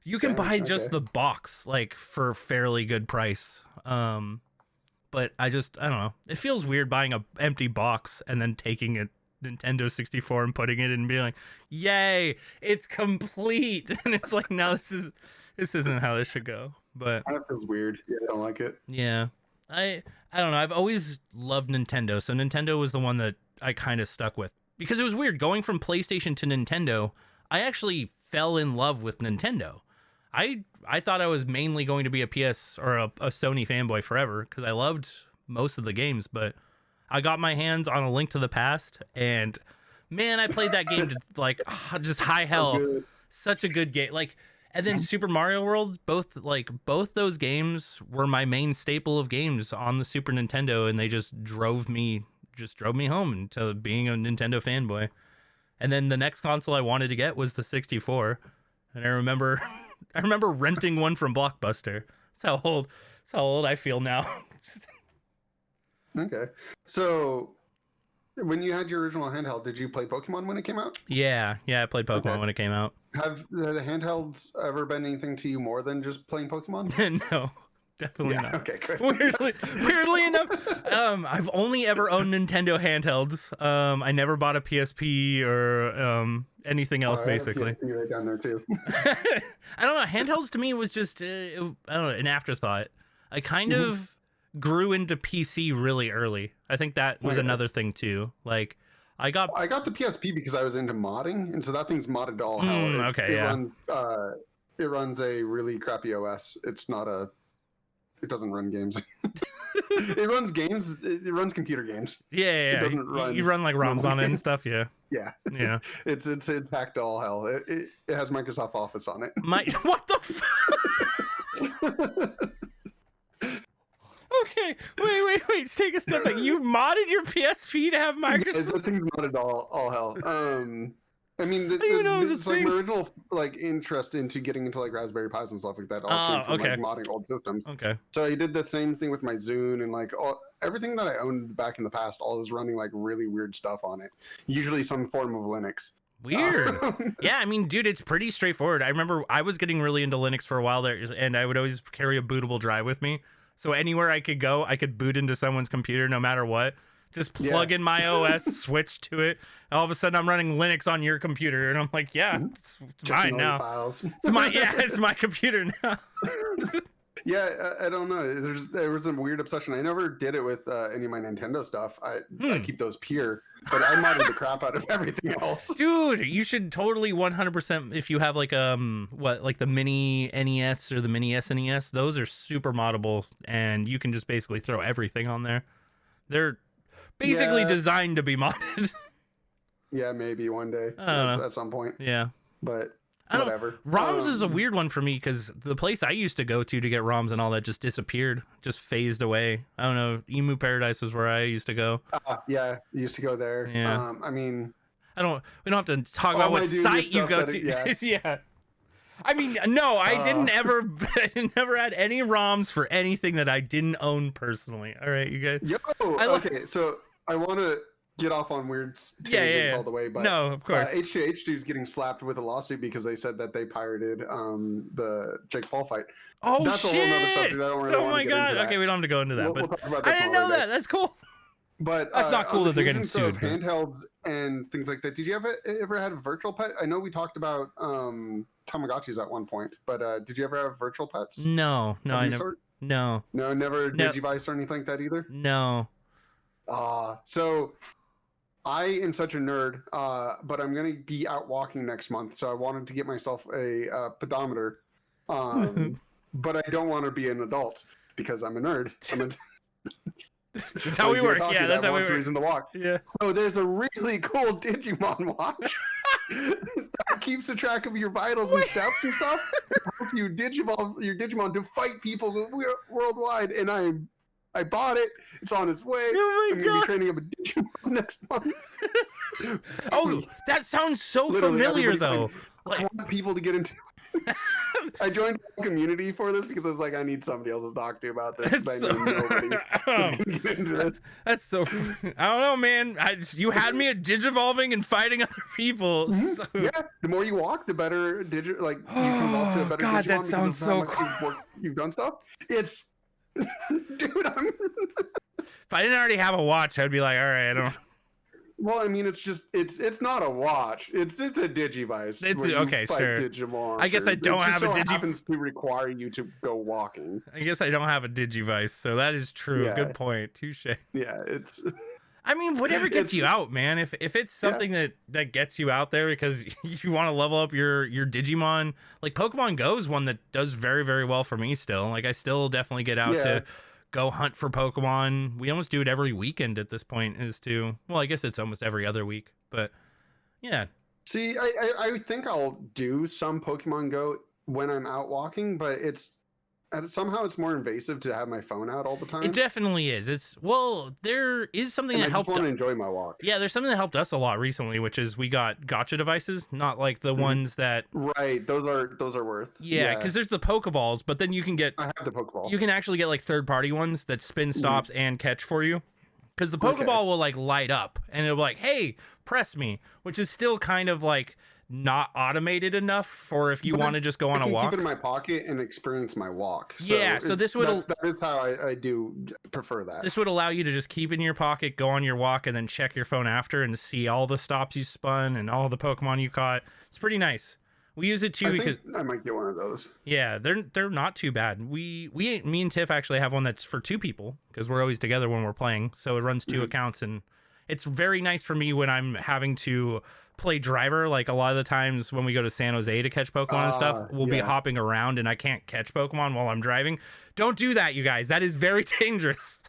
You can buy just the box, like, for fairly good price. But I don't know. It feels weird buying an empty box and then taking a Nintendo 64 and putting it in and being like, yay, it's complete. And it's like, no, this isn't how this should go. But that feels weird. Yeah, I don't like it. Yeah. I don't know. I've always loved Nintendo. So Nintendo was the one that I kind of stuck with. Because it was weird. Going from PlayStation to Nintendo, I actually fell in love with Nintendo. I thought I was mainly going to be a PS or a Sony fanboy forever because I loved most of the games, but I got my hands on A Link to the Past, and man, I played that game to like just high hell. So such a good game. Like, and then Super Mario World, both those games were my main staple of games on the Super Nintendo, and they just drove me home into being a Nintendo fanboy. And then the next console I wanted to get was the 64, and I remember renting one from Blockbuster. That's how old I feel now. Okay. So when you had your original handheld, did you play Pokemon when it came out? Yeah, I played Pokemon when it came out. Have the handhelds ever been anything to you more than just playing Pokemon? No, definitely not. Okay, good. Weirdly enough, I've only ever owned Nintendo handhelds. I never bought a PSP or anything else, basically. I have a PSP right down there too. I don't know. Handhelds to me was just I don't know, an afterthought. I kind of grew into PC really early. I think that was another thing too. Like I got the PSP because I was into modding, and so that thing's modded to all hell. It runs a really crappy OS. It doesn't run games. It runs games. It runs computer games. Yeah. It doesn't run. You run like ROMs on it and stuff. Yeah. Yeah. It's hacked to all hell. It has Microsoft Office on it. What the fuck? Okay, wait. Take a step back. You modded your PSP to have Microsoft. That thing's modded all hell. I mean, it's like my original interest into getting into like Raspberry Pis and stuff like that all came from like modding old systems. Okay. So I did the same thing with my Zune and like everything that I owned back in the past. All is running like really weird stuff on it. Usually some form of Linux. Weird. Yeah, I mean, dude, it's pretty straightforward. I remember I was getting really into Linux for a while there, and I would always carry a bootable drive with me. So anywhere I could go, I could boot into someone's computer no matter what. Just plug in my OS, switch to it. All of a sudden, I'm running Linux on your computer, and I'm like, yeah, it's mine now. Files. It's my computer now. Yeah, I don't know. There was a weird obsession. I never did it with any of my Nintendo stuff. I keep those pure, but I modded the crap out of everything else. Dude, you should totally 100%, if you have like like the mini NES or the mini SNES, those are super moddable, and you can just basically throw everything on there. They're basically designed to be modded. Yeah, maybe one day at some point. Yeah, but whatever. ROMs is a weird one for me because the place I used to go to get ROMs and all that just disappeared, just phased away. I don't know. Emu Paradise was where I used to go. Yeah, you used to go there. Yeah. I mean, we don't have to talk about what site you go to. Yeah. I mean, no, I didn't ever, never had any ROMs for anything that I didn't own personally. All right, you guys. Okay, so I want to get off on weird tangents all the way, but no, of course. H2H dude's getting slapped with a lawsuit because they said that they pirated the Jake Paul fight. Oh, that's shit! A whole nother subject. I don't really oh my god! Okay, we don't have to go into that. We'll but talk about that I didn't know that. That's cool. But that's not cool that they're getting sued. Of handhelds and things like that. Did you ever had a virtual pet? I know we talked about Tamagotchis at one point, but did you ever have virtual pets? No, I never. No, never Digivice or anything like that either. No. So I am such a nerd, but I'm gonna be out walking next month, so I wanted to get myself a pedometer, but I don't want to be an adult because I'm a nerd. That's how we work. Yeah, that's how we work. Reason to walk. Yeah. So there's a really cool Digimon watch that keeps a track of your vitals and steps and stuff. It helps you digivolve your Digimon to fight people worldwide, and I bought it. It's on its way. I'm gonna be training up a Digimon next month. Oh, that sounds so familiar though. I want people to get into. I joined a community for this because I was like, I need somebody else to talk to about this. Because I know nobody is gonna get into this. That's so. I don't know, man. You had me at digivolving and fighting other people. So. Yeah, the more you walk, the better you can evolve to a better God, Digimon. that sounds so cool. You've done stuff. It's, dude. If I didn't already have a watch, I'd be like, all right, I don't. Well, I mean, it's not a watch. It's a Digivice. It's okay, sure. Digimon. I guess I don't have a Digivice. Happens to require you to go walking. I guess I don't have a Digivice, so that is true. Yeah. Good point. Touche. Yeah, it's. I mean, whatever gets you out, man. If it's something that gets you out there because you want to level up your Digimon, like Pokemon Go is one that does very, very well for me still. Like I still definitely get out to go hunt for Pokemon. We almost do it every weekend at this point. Well, I guess it's almost every other week, but yeah. See, I think I'll do some Pokemon Go when I'm out walking, but somehow it's more invasive to have my phone out all the time. It definitely is. There is something that helped. I just want to enjoy my walk. Yeah, there's something that helped us a lot recently, which is we got gotcha devices, not like the ones that. Right, those are worth. Yeah, because there's the Pokeballs, but then you can get. I have the Pokeball. You can actually get like third-party ones that spin, stops, and catch for you. because the Okay. Pokeball will like light up and it'll be like, hey, press me, which is still kind of like not automated enough for if you But want to just go on I a can walk. keep it in my pocket and experience my walk. Yeah, so this would that is how I do prefer that. this would allow you to just keep it in your pocket, go on your walk, and then check your phone after and see all the stops you spun and all the Pokemon you caught. It's pretty nice. We use it too because I might get one of those. yeah, they're not too bad. Me and Tiff actually have one that's for two people because we're always together when we're playing. So it runs two accounts, and it's very nice for me when I'm having to play driver. Like a lot of the times when we go to San Jose to catch Pokemon and stuff, we'll be hopping around and I can't catch Pokemon while I'm driving. Don't do that, you guys. That is very dangerous.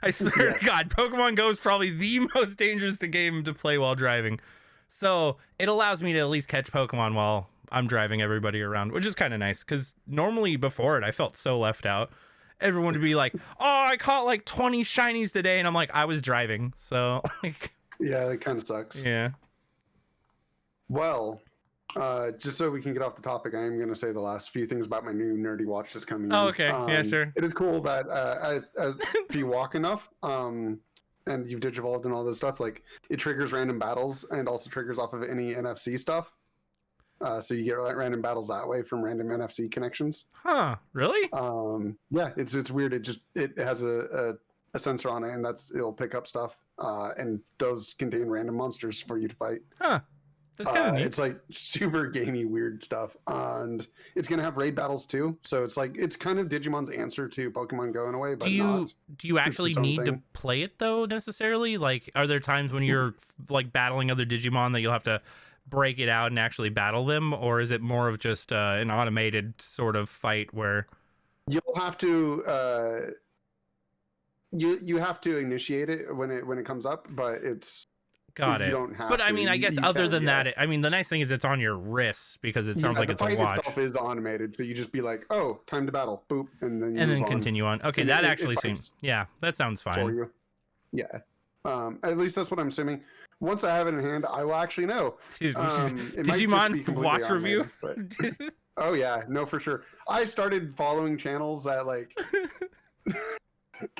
I swear to God, Pokemon Go is probably the most dangerous game to play while driving. So it allows me to at least catch Pokemon while I'm driving everybody around, which is kind of nice because normally before it, I felt so left out. Everyone would be like, oh, I caught like 20 shinies today. And I'm like, I was driving. So like, yeah, that kind of sucks. Yeah. Well, just so we can get off the topic, I am going to say the last few things about my new nerdy watch that's coming Oh, in. okay. Yeah, sure. It is cool that if you walk enough, and you've digivolved and all this stuff, like it triggers random battles and also triggers off of any NFC stuff. So you get random battles that way from random NFC connections. Huh? Really? Yeah, it's weird. It has a sensor on it, and it'll pick up stuff. And those contain random monsters for you to fight. Huh? That's kind of neat. It's like super gamey, weird stuff, and it's gonna have raid battles too. So it's kind of Digimon's answer to Pokemon Go in a way. But do you actually its own need to thing. play it though necessarily? Like, are there times when you're like battling other Digimon that you'll have to break it out and actually battle them, or is it more of just an automated sort of fight where You'll have to you have to initiate it when it comes up, but it's got you it? don't have But I to. mean, I guess You other can, than yeah. that, I mean, the nice thing is it's on your wrists because it sounds like the it's a fight watch, itself is automated, so you just be like, "Oh, time to battle," boop, and then and then move on continue on. Okay, And that it actually fights seems that sounds for fine. you. Yeah, at least that's what I'm assuming. Once I have it in hand, I will actually know. Dude, It might just be Digimon completely watch review. automated, but- Oh yeah, no, for sure. I started following channels that like.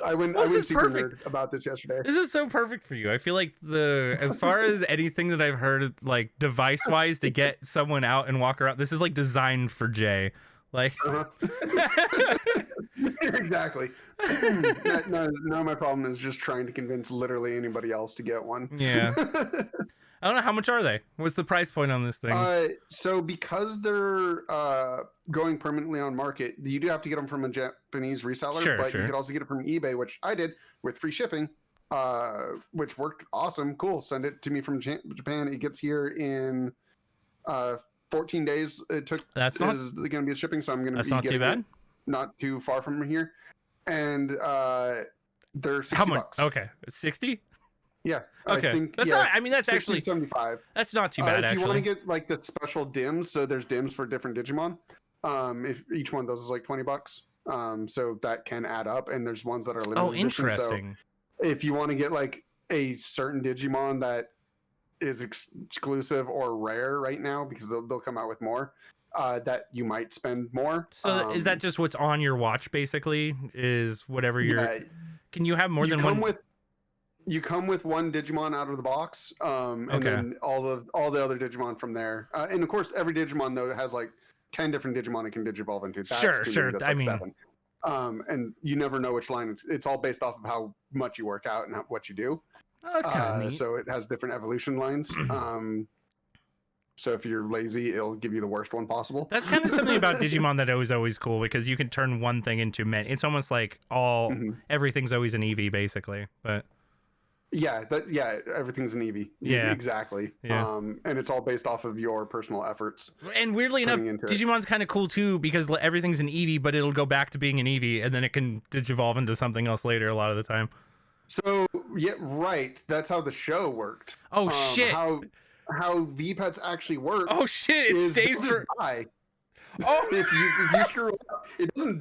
I went super nerd about this yesterday. This is so perfect for you. I feel like as far as anything that I've heard, like device wise, to get someone out and walk around, this is like designed for Jay. Like, Exactly. No, my problem is just trying to convince literally anybody else to get one. Yeah. I don't know, how much are they? What's the price point on this thing? So because they're going permanently on market, you do have to get them from a Japanese reseller, but you could also get it from eBay, which I did with free shipping, which worked awesome. Cool. Send it to me from Japan. It gets here in 14 days. It took. That's not going to be shipping, so I'm going to. That's not too bad. Not too far from here, and they're $60. How much? Okay, 60. Yeah. Okay. I think, that's yeah, not. I mean, that's 60, actually 75. That's not too bad. If you want actually, to get like the special dims, so there's dims for different Digimon. If each one of those is like $20, so that can add up. And there's ones that are limited. oh, edition, interesting. So if you want to get like a certain Digimon that is exclusive or rare right now, because they'll come out with more, that you might spend more. So is that just what's on your watch? Basically, is whatever you're. Yeah, can you have more than one? You come with one Digimon out of the box, and then all the other Digimon from there. And of course, every Digimon though has like 10 different Digimon it can digivolve into. That's Sure. That's I like mean, 7. And you never know which line. It's all based off of how much you work out and what you do. Oh, that's kind of neat. So it has different evolution lines. So if you're lazy, it'll give you the worst one possible. That's kind of something about Digimon that was always cool because you can turn one thing into many. It's almost like everything's always an EV basically, but. Yeah, everything's an Eevee. Yeah, exactly. Yeah. And it's all based off of your personal efforts. And weirdly enough, Digimon's kind of cool too because everything's an Eevee, but it'll go back to being an Eevee, and then it can digivolve into something else later a lot of the time. So yeah, right. That's how the show worked. Oh shit! How V-Pets actually work? Oh shit! It stays for. Oh, If you screw up, it doesn't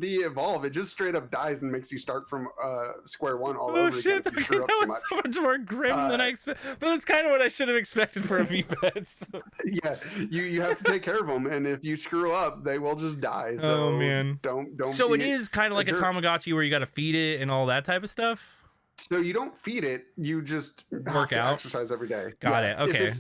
de-evolve. It just straight up dies and makes you start from square one all over again if you screw up that too was much. so much more grim than I expected. But that's kind of what I should have expected for Amoebas. Yeah, you have to take care of them, and if you screw up, they will just die. So Oh man, don't. So it be is kind of like a jerk. Tamagotchi where you got to feed it and all that type of stuff. So you don't feed it, you just Work have to out. exercise every day. Got it. Okay.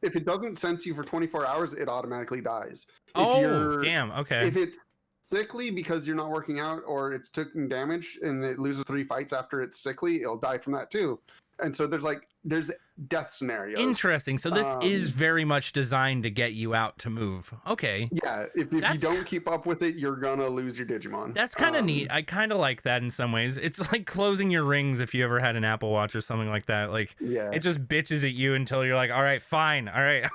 If it doesn't sense you for 24 hours, it automatically dies. Damn. Okay. If it's sickly because you're not working out, or it's taking damage and it loses 3 fights after it's sickly, it'll die from that too. And so there's death scenarios. Interesting. So this is very much designed to get you out to move. Okay. Yeah, if you don't keep up with it, you're gonna lose your Digimon. That's kind of neat. I kind of like that in some ways. It's like closing your rings if you ever had an Apple Watch or something like that. Like, yeah, it just bitches at you until you're like, all right, fine, all right.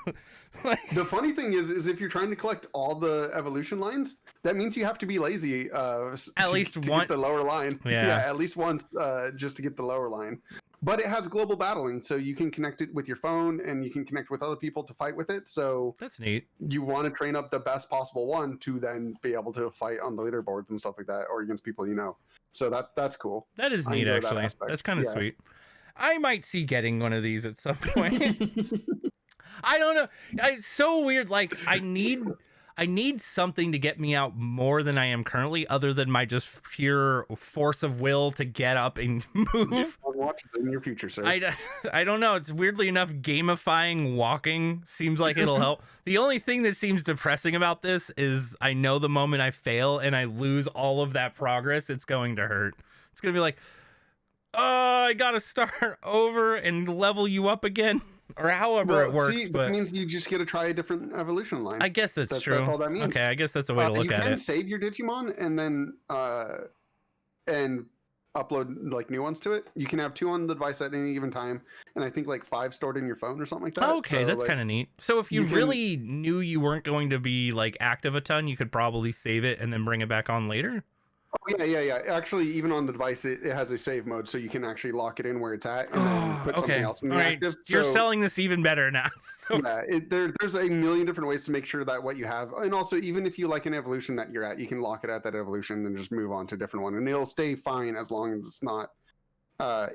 The funny thing is if you're trying to collect all the evolution lines, that means you have to be lazy. At least one. Get the lower line. Yeah, at least once, just to get the lower line. But it has global battling, so you can connect it with your phone and you can connect with other people to fight with it. So that's neat. You want to train up the best possible one to then be able to fight on the leaderboards and stuff like that, or against people you know. So that's cool. That is neat, actually. That's kind of sweet. I might see getting one of these at some point. I don't know. It's so weird. Like, I need something to get me out more than I am currently, other than my just pure force of will to get up and move. Watch it in your future, sir. I don't know. It's weirdly enough, gamifying walking seems like it'll help. The only thing that seems depressing about this is I know the moment I fail and I lose all of that progress, it's going to hurt. It's going to be like, oh, I got to start over and level you up again. Or however it works. But that means you just get to try a different evolution line. I guess that's true. That's all that means. Okay, I guess that's a way to look at it. You can save your Digimon and then and upload like new ones to it. You can have 2 on the device at any given time, and I think like 5 stored in your phone or something like that. Okay, so, that's kind of neat. So if you really knew you weren't going to be like active a ton, you could probably save it and then bring it back on later. Oh, yeah. Actually, even on the device, it has a save mode, so you can actually lock it in where it's at and then put something else in the active. You're selling this even better now. So. Yeah, there's a million different ways to make sure that what you have, and also even if you like an evolution that you're at, you can lock it at that evolution and just move on to a different one, and it'll stay fine as long as it's not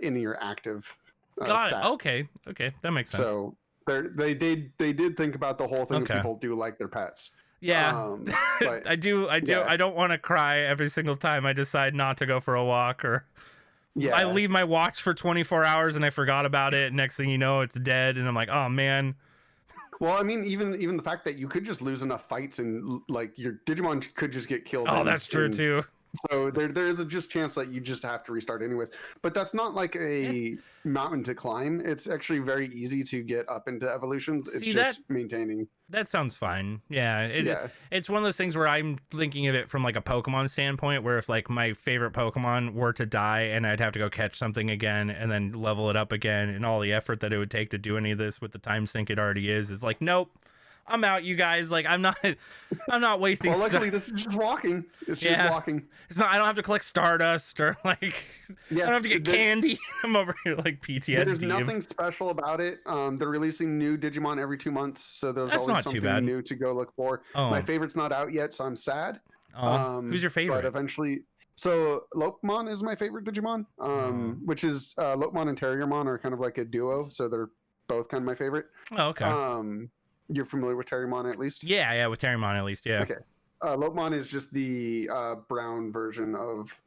in your active. Got stat. it. Okay, that makes sense. So they did think about the whole thing. People do like their pets. Yeah, but, I do. Yeah. I don't want to cry every single time I decide not to go for a walk, or I leave my watch for 24 hours and I forgot about it. Next thing you know, it's dead, and I'm like, oh man. Well, I mean, even the fact that you could just lose enough fights and like your Digimon could just get killed. Oh, that's true too. So there is a just chance that you just have to restart anyways. But that's not like a mountain to climb. It's actually very easy to get up into evolutions. It's just maintaining. That sounds fine. Yeah, it's one of those things where I'm thinking of it from like a Pokemon standpoint, where if like my favorite Pokemon were to die and I'd have to go catch something again and then level it up again, and all the effort that it would take to do any of this with the time sink it already is like, nope. I'm out, you guys. Like, I'm not wasting. Well, luckily, this is just walking. It's just walking. It's not. I don't have to collect Stardust or like. I don't have to get candy. I'm over here like PTSD. There's nothing special about it. They're releasing new Digimon every 2 months, so there's always something new to go look for. My favorite's not out yet, so I'm sad. Who's your favorite? But eventually, so Lopemon is my favorite Digimon. Which is Lopemon and Terriermon are kind of like a duo, so they're both kind of my favorite. Oh, okay. You're familiar with Terriermon at least? Yeah, with Terriermon at least, yeah. Okay. Lopemon is just the brown version of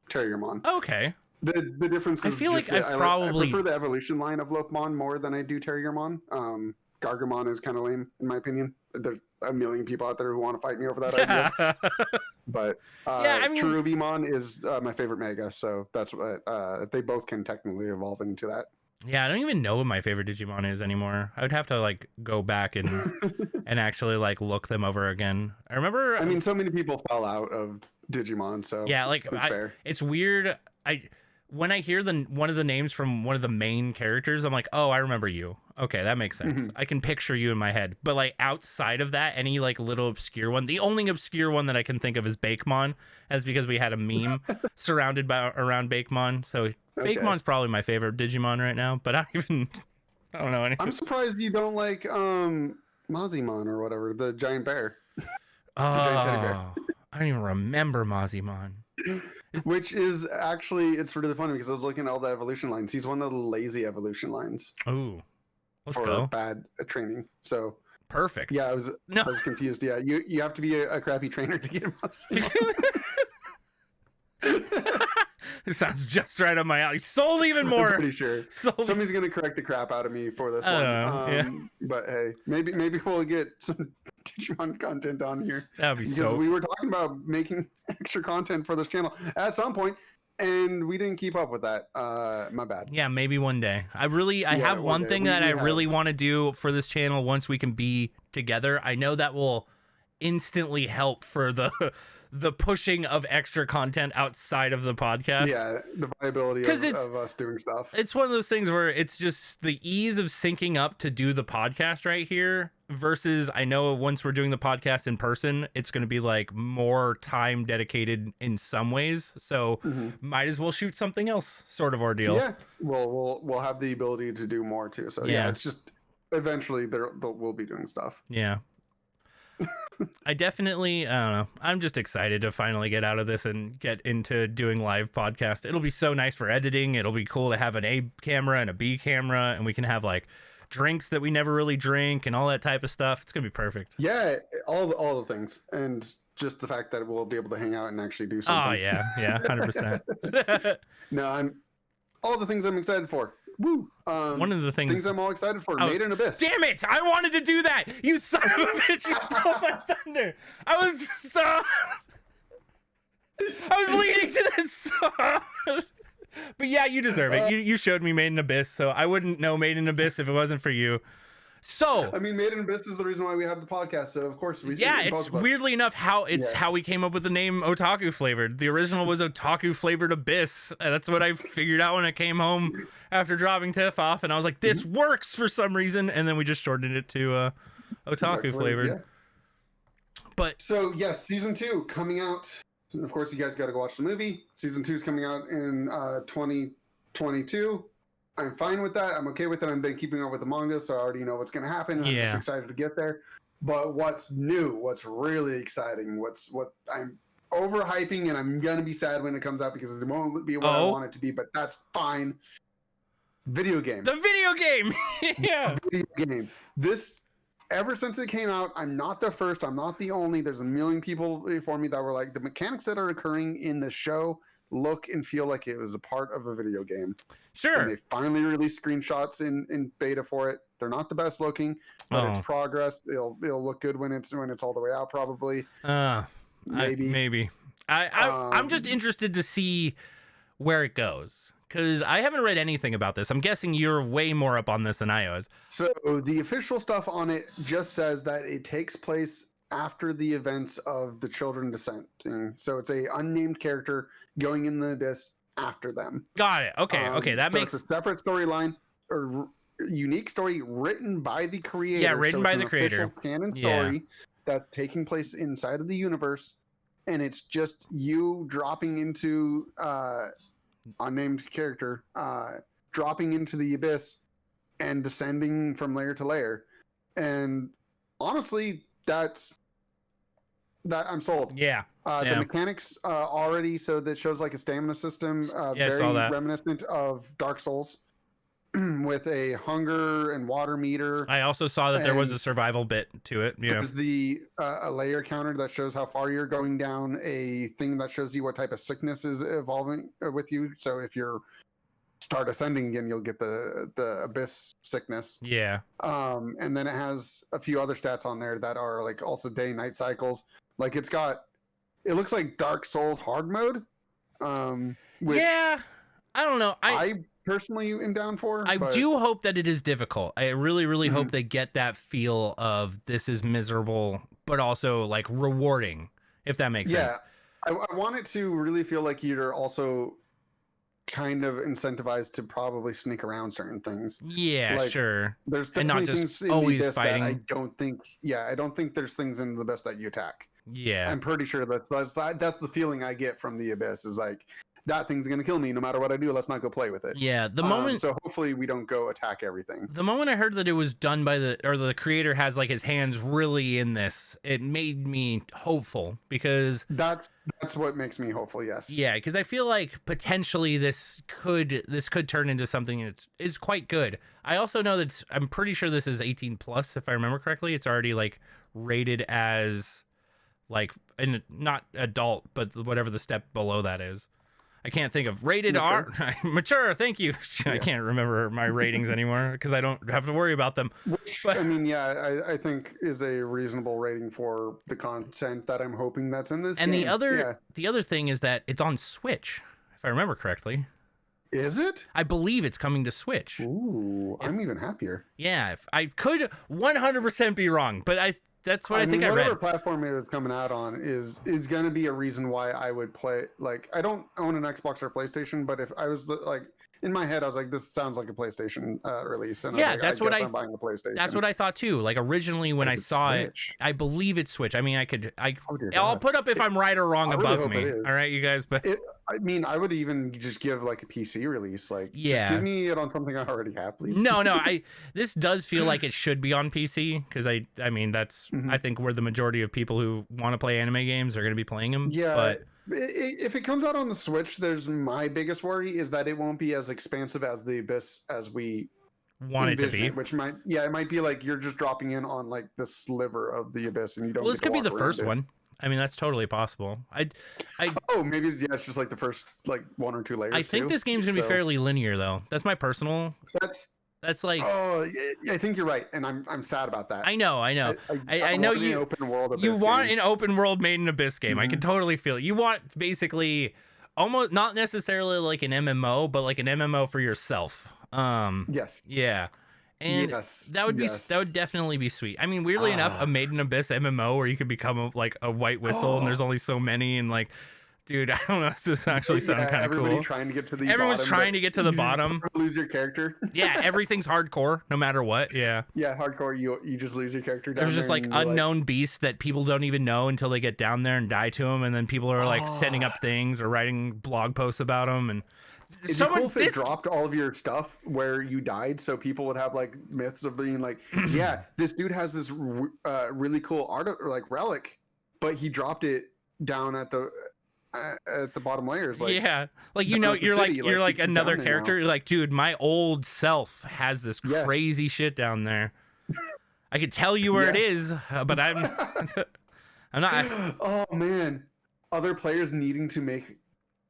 Terriermon. Okay. The difference is I feel like I prefer the evolution line of Lopemon more than I do Terriermon. Gargomon is kind of lame in my opinion. There's a million people out there who want to fight me over that idea. But Cherubimon is my favorite Mega, so that's what they both can technically evolve into that. Yeah, I don't even know what my favorite Digimon is anymore. I would have to like go back and and actually like look them over again. I remember. I mean, so many people fell out of Digimon, so yeah, like it's fair. It's weird. When I hear one of the names from one of the main characters, I'm like, oh, I remember you. Okay, that makes sense. I can picture you in my head. But like outside of that, any like little obscure one, the only obscure one that I can think of is Bakemon. That's because we had a meme surrounded around Bakemon. So Bakemon's probably my favorite Digimon right now. But I don't know anything. I'm surprised you don't like Mazimon or whatever, the giant bear, Oh, the giant teddy bear. I don't even remember Mazimon. Which is actually, it's really funny because I was looking at all the evolution lines. He's one of the lazy evolution lines Ooh, let's for go. bad training. So Perfect. yeah, I was No. confused. Yeah, you have to be a crappy trainer to get him. It sounds just right up my alley. Sold even more. I'm pretty sure. Sold. Somebody's gonna correct the crap out of me for this I one. don't know, But hey, maybe we'll get some Digimon content on here. That'd be Because so. we were talking about making extra content for this channel at some point, and we didn't keep up with that. My bad. Yeah, maybe one day. I Yeah, have one day. thing We that I really have- want to do for this channel once we can be together. I know that will instantly help for the pushing of extra content outside of the podcast. Yeah, the viability 'Cause of us doing stuff. It's one of those things where it's just the ease of syncing up to do the podcast right here versus I know once we're doing the podcast in person, it's going to be like more time dedicated in some ways. So might as well shoot something else sort of ordeal. Yeah, we'll have the ability to do more too. So yeah, it's just eventually we'll be doing stuff. Yeah. I definitely, I don't know. I'm just excited to finally get out of this and get into doing live podcast. It'll be so nice for editing. It'll be cool to have an A camera and a B camera, and we can have like drinks that we never really drink and all that type of stuff. It's gonna be perfect. Yeah, all the things, and just the fact that we'll be able to hang out and actually do something. Oh yeah, 100%. No, all the things I'm excited for. Woo! One of the things I'm all excited for. Oh, Made in Abyss. Damn it! I wanted to do that. You son of a bitch! You stole my thunder. I was leading to this. But yeah, you deserve it. You showed me Made in Abyss, so I wouldn't know Made in Abyss if it wasn't for you. So I mean, Made in Abyss is the reason why we have the podcast. So of course we. Yeah, it's weirdly enough how we came up with the name Otaku flavored. The original was Otaku flavored Abyss. That's what I figured out when I came home after dropping Tiff off, and I was like, this works for some reason, and then we just shortened it to Otaku flavored. Yeah. But so yes, season 2 coming out. And of course, you guys got to go watch the movie. Season 2 is coming out in 2022. I'm fine with that. I'm okay with it. I've been keeping up with the manga, so I already know what's going to happen. I'm just excited to get there. But what's new, what's really exciting, what I'm overhyping, and I'm going to be sad when it comes out because it won't be what I want it to be, but that's fine. Video game. The video game! Yeah. Video game. This, ever since it came out, I'm not the first, I'm not the only. There's a million people before me that were like, the mechanics that are occurring in the show look and feel like it was a part of a video game. Sure. And they finally released screenshots in beta for it. They're not the best looking, but it's progress. It'll look good when it's all the way out, probably. Maybe. I'm just interested to see where it goes, because I haven't read anything about this. I'm guessing you're way more up on this than I was. So the official stuff on it just says that it takes place after the events of the Children Descent. So it's a unnamed character going in the abyss after them. Got it. Okay, that makes it's a separate storyline or unique story written by the creator. Yeah, written by the creator. Canon story that's taking place inside of the universe, and it's just you dropping into unnamed character, dropping into the abyss and descending from layer to layer. And honestly, that I'm sold. Yeah. The mechanics already, so that shows like a stamina system, very reminiscent of Dark Souls, with a hunger and water meter. I also saw that there was a survival bit to it. Yeah. There's a layer counter that shows how far you're going down, a thing that shows you what type of sickness is evolving with you. So if you're start ascending again, you'll get the abyss sickness. Yeah. And then it has a few other stats on there that are like also day night cycles. Like it looks like Dark Souls hard mode. Which I don't know. I personally am down for. I do hope that it is difficult. I really, really hope they get that feel of this is miserable, but also like rewarding, if that makes sense. Yeah. I want it to really feel like you're also kind of incentivized to probably sneak around certain things. Yeah, like, sure. There's definitely things in the abyss that I don't think there's things in the abyss that you attack. Yeah. I'm pretty sure that's the feeling I get from the abyss is like, that thing's gonna kill me no matter what I do. Let's not go play with it. Yeah, the moment So hopefully we don't go attack everything. the moment I heard that it was done by the creator has like his hands really in this, it made me hopeful because That's what makes me hopeful. Yes. yeah, because I feel like potentially this could turn into something that is quite good. I also know that I'm pretty sure this is 18 plus if I remember correctly. It's already like rated as like not adult, but whatever the step below that is. I can't think of rated Mature. R. Mature, thank you. I Yeah. can't remember my ratings anymore because I don't have to worry about them. Which But- I mean, yeah, I think is a reasonable rating for the content that I'm hoping that's in this. And game. the other thing is that it's on Switch, if I remember correctly. Is it? I believe it's coming to Switch. Ooh, I'm even happier. Yeah, if I could 100% be wrong, but that's what I think I whatever read. platform it was coming out on is going to be a reason why I would play. Like, I don't own an Xbox or PlayStation, but if I was like in my head, I was like, this sounds like a PlayStation release, and Yeah, I was like, that's what guess I- I'm buying a PlayStation. That's what I thought too. Like originally when I It's saw Switch. it, I believe it's Switch. I mean, Oh, dear I'll God. put up if I'm right or wrong I really above hope me. it is. All right, you guys, but I mean, I would even just give like a PC release. Like, Yeah. just give me it on something I already have, please. no, this does feel like it should be on PC because I mean that's Mhm. I think where the majority of people who want to play anime games are going to be playing them. Yeah, but if it comes out on the Switch, there's my biggest worry is that it won't be as expansive as the Abyss as we want it to envision be. it, which might, yeah, it might be like you're just dropping in on like the sliver of the Abyss, and you don't. Well, get this to could be walk the around first it. one. I mean, that's totally possible. Oh, maybe it's just like the first like one or two layers. I think too. this game's gonna be So, fairly linear though. That's my personal. That's like oh, I think you're right, and I'm sad about that. I know. I I know want an you. open world. You Abyss want game. an open world made in Abyss game. I can Mhm. totally feel it. You want basically almost not necessarily like an MMO, but like an MMO for yourself. Yes. Yeah. And yes. that would be yes. that would definitely be sweet. I mean, weirdly enough, a Made in Abyss MMO where you could become like a white whistle and there's only so many and like, dude, I don't know. This actually sounds kind of everybody cool. trying to get to the Everyone's bottom, trying but to get to the you bottom. lose your character. Yeah, everything's hardcore no matter what. Yeah. Yeah, hardcore. You just lose your character. Down There's just there like and you're unknown beasts that people don't even know until they get down there and die to them, and then people are like setting up things or writing blog posts about them. And It'd be cool if it dropped all of your stuff where you died, so people would have like myths of being like, yeah, this dude has this really cool art or like relic, but he dropped it down at the bottom layers. Like, yeah, like down at the you're like city, you're like it's down another there character. now. You're like, dude, my old self has this Yeah. crazy shit down there. I could tell you where it Yeah. is, but I'm not. Oh man, other players needing to make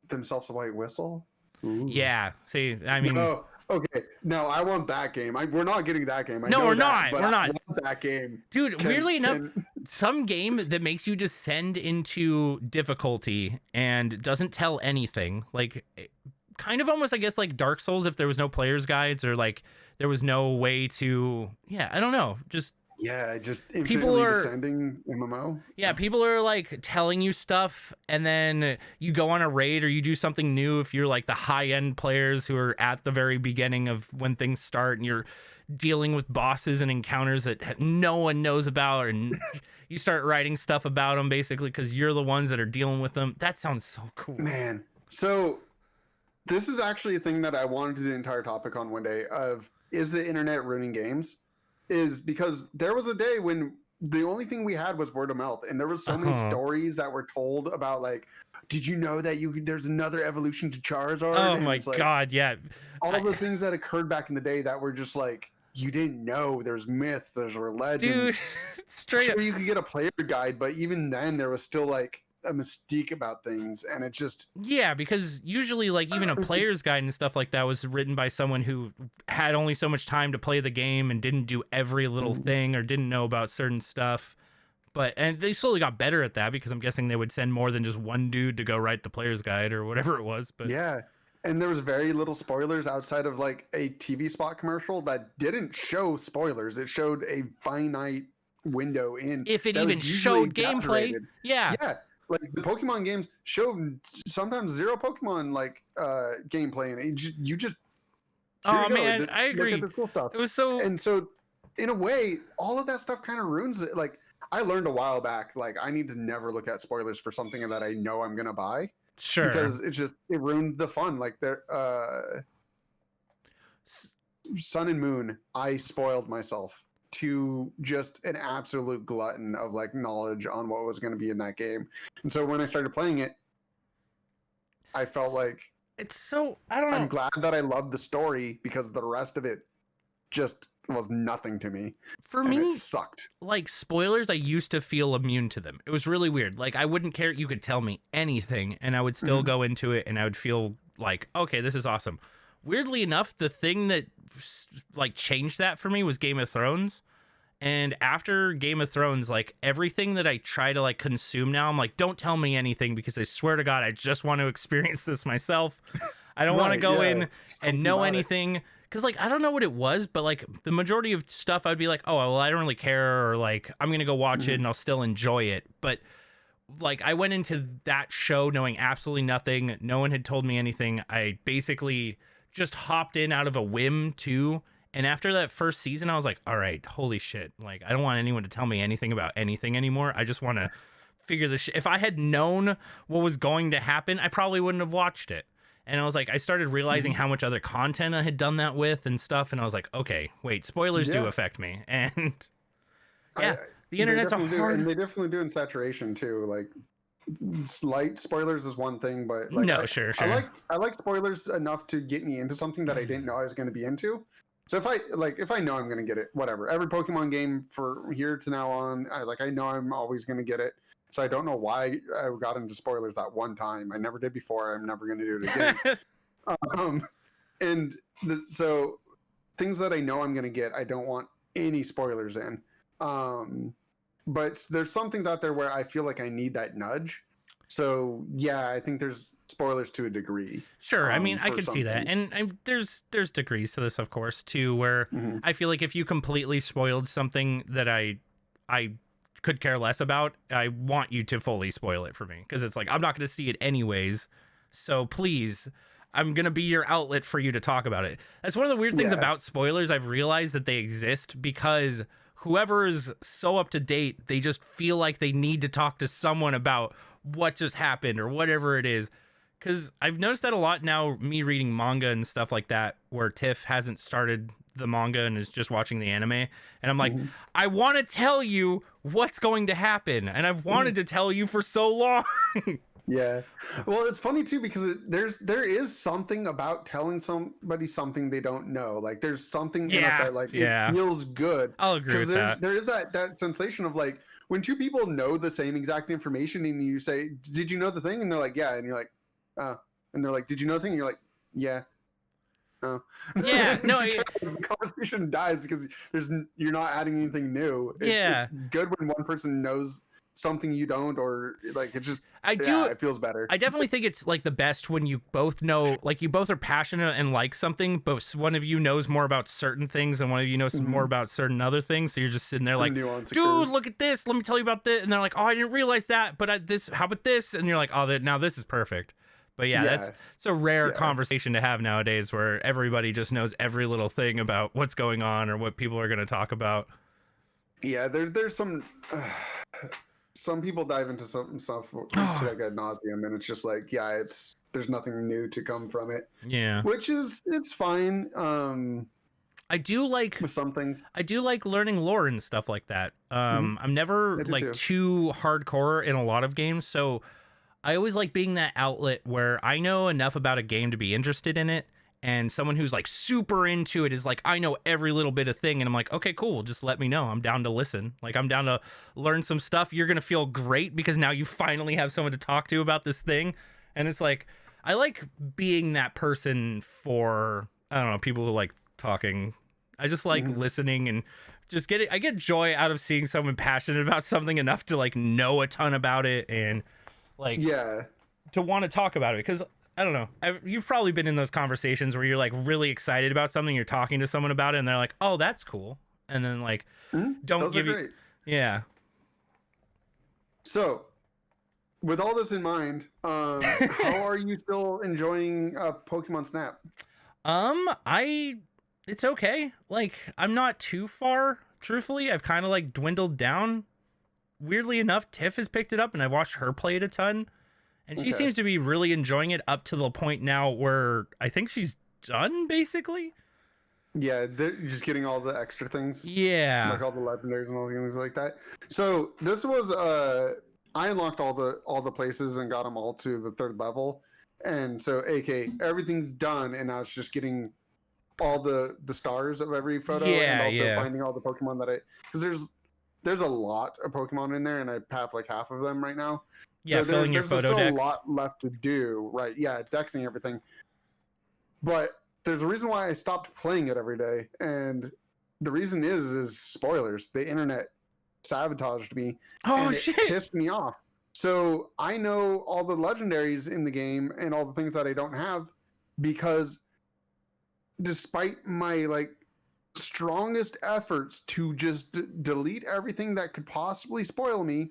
themselves a white whistle. Ooh. Yeah, see, I mean, No, okay. No, I want that game. We're not getting that game. I No, know we're that, not. but We're I not. want that game. dude, Can- weirdly enough, can- some game that makes you descend into difficulty and doesn't tell anything, like kind of almost, I guess, like Dark Souls if there was no player's guides or like there was no way to, yeah, I don't know, just yeah, just People infinitely are- descending MMO. yeah, people are like telling you stuff and then you go on a raid or you do something new if you're like the high end players who are at the very beginning of when things start and you're dealing with bosses and encounters that no one knows about, and you start writing stuff about them basically because you're the ones that are dealing with them. That sounds so cool. Man, so this is actually a thing that I wanted to do an entire topic on one day of is the internet ruining games? Is because there was a day when the only thing we had was word of mouth, and there was so many Uh-huh. stories that were told about like, did you know that there's another evolution to Charizard? Oh And my it's like, god, yeah. all of the things that occurred back in the day that were just like you didn't know. There's myths, there's legends. Dude, straight up. Sure, you could get a player guide, but even then, there was still like a mystique about things, and it just Yeah, because usually, like, even a player's guide and stuff like that was written by someone who had only so much time to play the game and didn't do every little thing or didn't know about certain stuff. And they slowly got better at that because I'm guessing they would send more than just one dude to go write the player's guide or whatever it was. But yeah. And there was very little spoilers outside of like a TV spot commercial that didn't show spoilers. It showed a finite window in. if it that even was usually showed gameplay, exaggerated. yeah. Yeah, like the Pokemon games showed sometimes zero Pokemon like gameplay, and you just here Oh you go, man, I look agree. at the cool stuff. It was so And so, in a way, all of that stuff kind of ruins it. Like I learned a while back, like I need to never look at spoilers for something that I know I'm gonna buy. Sure. because it ruined the fun. Like there, Sun and Moon, I spoiled myself to just an absolute glutton of like knowledge on what was going to be in that game. And so when I started playing it, I felt like it's so, I don't know. I'm glad that I loved the story because the rest of it just was nothing to me. For and me, it sucked. Like spoilers, I used to feel immune to them. It was really weird. Like I wouldn't care. You could tell me anything and I would still go into it and I would feel like, okay, this is awesome. Weirdly enough, the thing that like changed that for me was Game of Thrones. And after Game of Thrones, like everything that I try to like consume now, I'm like, don't tell me anything because I swear to God, I just want to experience this myself. I don't want to go in and know anything. Because like, I don't know what it was, but like the majority of stuff I'd be like, oh, well, I don't really care. Or like, I'm going to go watch it and I'll still enjoy it. But like I went into that show knowing absolutely nothing. No one had told me anything. I basically just hopped in out of a whim too. And after that first season, I was like, all right, holy shit. Like, I don't want anyone to tell me anything about anything anymore. I just want to figure this shit. If I had known what was going to happen, I probably wouldn't have watched it. And I was like, I started realizing how much other content I had done that with and stuff. And I was like, okay, wait, spoilers do affect me. And yeah, the internet's a hard... And they definitely do in saturation too. Like, slight spoilers is one thing, but like, no, sure. I like spoilers enough to get me into something that I didn't know I was going to be into. So if I know I'm gonna get it, whatever. Every Pokemon game for here to now on, I know I'm always gonna get it. So I don't know why I got into spoilers that one time. I never did before. I'm never gonna do it again. So things that I know I'm gonna get, I don't want any spoilers in. But there's some things out there where I feel like I need that nudge. So yeah, I think there's spoilers to a degree. Sure, I mean, I can see that, and there's degrees to this, of course, too, where I feel like if you completely spoiled something that I could care less about, I want you to fully spoil it for me, because it's like I'm not going to see it anyways. So please, I'm going to be your outlet for you to talk about it. That's one of the weird things about spoilers. I've realized that they exist because whoever is so up to date, they just feel like they need to talk to someone about what just happened or whatever it is. Because I've noticed that a lot now, me reading manga and stuff like that, where Tiff hasn't started the manga and is just watching the anime. And I'm like, I want to tell you what's going to happen. And I've wanted to tell you for so long. Yeah. Well, it's funny too, because there is something about telling somebody something they don't know. Like there's something in us that like it feels good. I'll agree with that. There is that sensation of like when two people know the same exact information and you say, did you know the thing? And they're like, yeah. And you're like, and they're like, did you know the thing? And you're like, yeah. No. Yeah, no. The conversation dies because you're not adding anything new. It's good when one person knows something you don't, or like it's just it feels better. I definitely think it's like the best when you both know, like you both are passionate and like something, but one of you knows more about certain things and one of you knows more about certain other things. So you're just sitting there like, dude, look at this. Let me tell you about this. And they're like, oh, I didn't realize that, but how about this? And you're like, oh, now this is perfect. But it's a rare conversation to have nowadays where everybody just knows every little thing about what's going on or what people are going to talk about. Yeah, there's some people dive into some stuff to like ad nauseum, and it's just like, there's nothing new to come from it. Yeah, which is it's fine. I do like with some things. I do like learning lore and stuff like that. I'm never like too hardcore in a lot of games, so I always like being that outlet where I know enough about a game to be interested in it, and someone who's like super into it is like, I know every little bit of thing, and I'm like, okay, cool, just let me know. I'm down to listen. Like, I'm down to learn some stuff. You're gonna feel great because now you finally have someone to talk to about this thing. And it's like, I like being that person for, I don't know, people who like talking. I just like listening and just I get joy out of seeing someone passionate about something enough to like know a ton about it and like to want to talk about it. Because I don't know, you've probably been in those conversations where you're like really excited about something, you're talking to someone about it and they're like, oh, that's cool, and then like don't give you So with all this in mind, how are you still enjoying Pokemon Snap? It's okay. Like, I'm not too far, truthfully. I've kind of like dwindled down. Weirdly enough, Tiff has picked it up and I've watched her play it a ton. And she Okay. seems to be really enjoying it up to the point now where I think she's done, basically. Yeah, they're just getting all the extra things. Yeah. Like all the legendaries and all the things like that. So this was I unlocked all the places and got them all to the 3rd level. And so AK, everything's done, and I was just getting all the stars of every photo, and also finding all the Pokemon that because there's a lot of Pokemon in there, and I have like half of them right now. Yeah, so filling your there's photo still a decks. lot left to do, right? Yeah, dexing everything. But there's a reason why I stopped playing it every day, and the reason is spoilers. The internet sabotaged me. Oh and shit! It pissed me off. So I know all the legendaries in the game and all the things that I don't have, because despite my like strongest efforts to just delete everything that could possibly spoil me,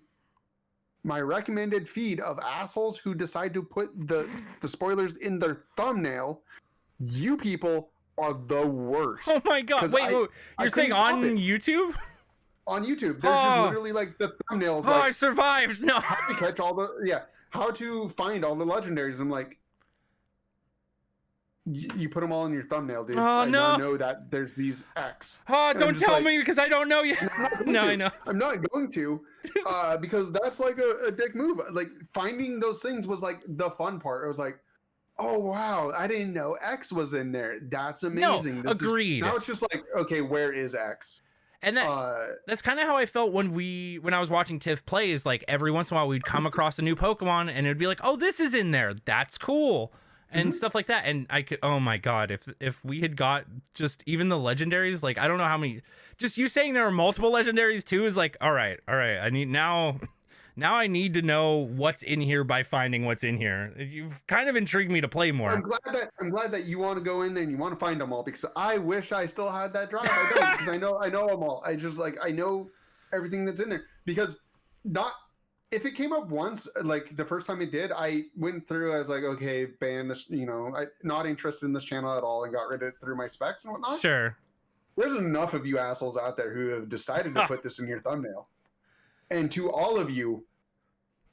my recommended feed of assholes who decide to put the spoilers in their thumbnail, you people are the worst. Oh my god! Wait, you're saying on YouTube? On YouTube, they're just literally like the thumbnails. Oh, like, I survived! No. How to catch all the how to find all the legendaries. I'm like, you put them all in your thumbnail, dude. Oh no! I know that there's these X. Oh, don't tell me because I don't know yet. No, I know. I'm not going to, because that's like a dick move. Like finding those things was like the fun part. It was like, oh wow, I didn't know X was in there. That's amazing. No, agreed. Now it's just like, okay, where is X? And that's kind of how I felt when I was watching Tiff play. Is like every once in a while we'd come across a new Pokemon and it'd be like, oh, this is in there. That's cool. And stuff like that. And I could, oh my god, if we had got just even the legendaries, like I don't know how many. Just you saying there are multiple legendaries too is like, all right. I need now I need to know what's in here by finding what's in here. You've kind of intrigued me to play more. I'm glad that you want to go in there and you want to find them all, because I wish I still had that drive. I don't, because I know them all. I just like I know everything that's in there, because if it came up once, like the first time it did, I went through. I was like, okay, ban this. I not interested in this channel at all, and got rid of it through my specs and whatnot. Sure. There's enough of you assholes out there who have decided to put this in your thumbnail, and to all of you,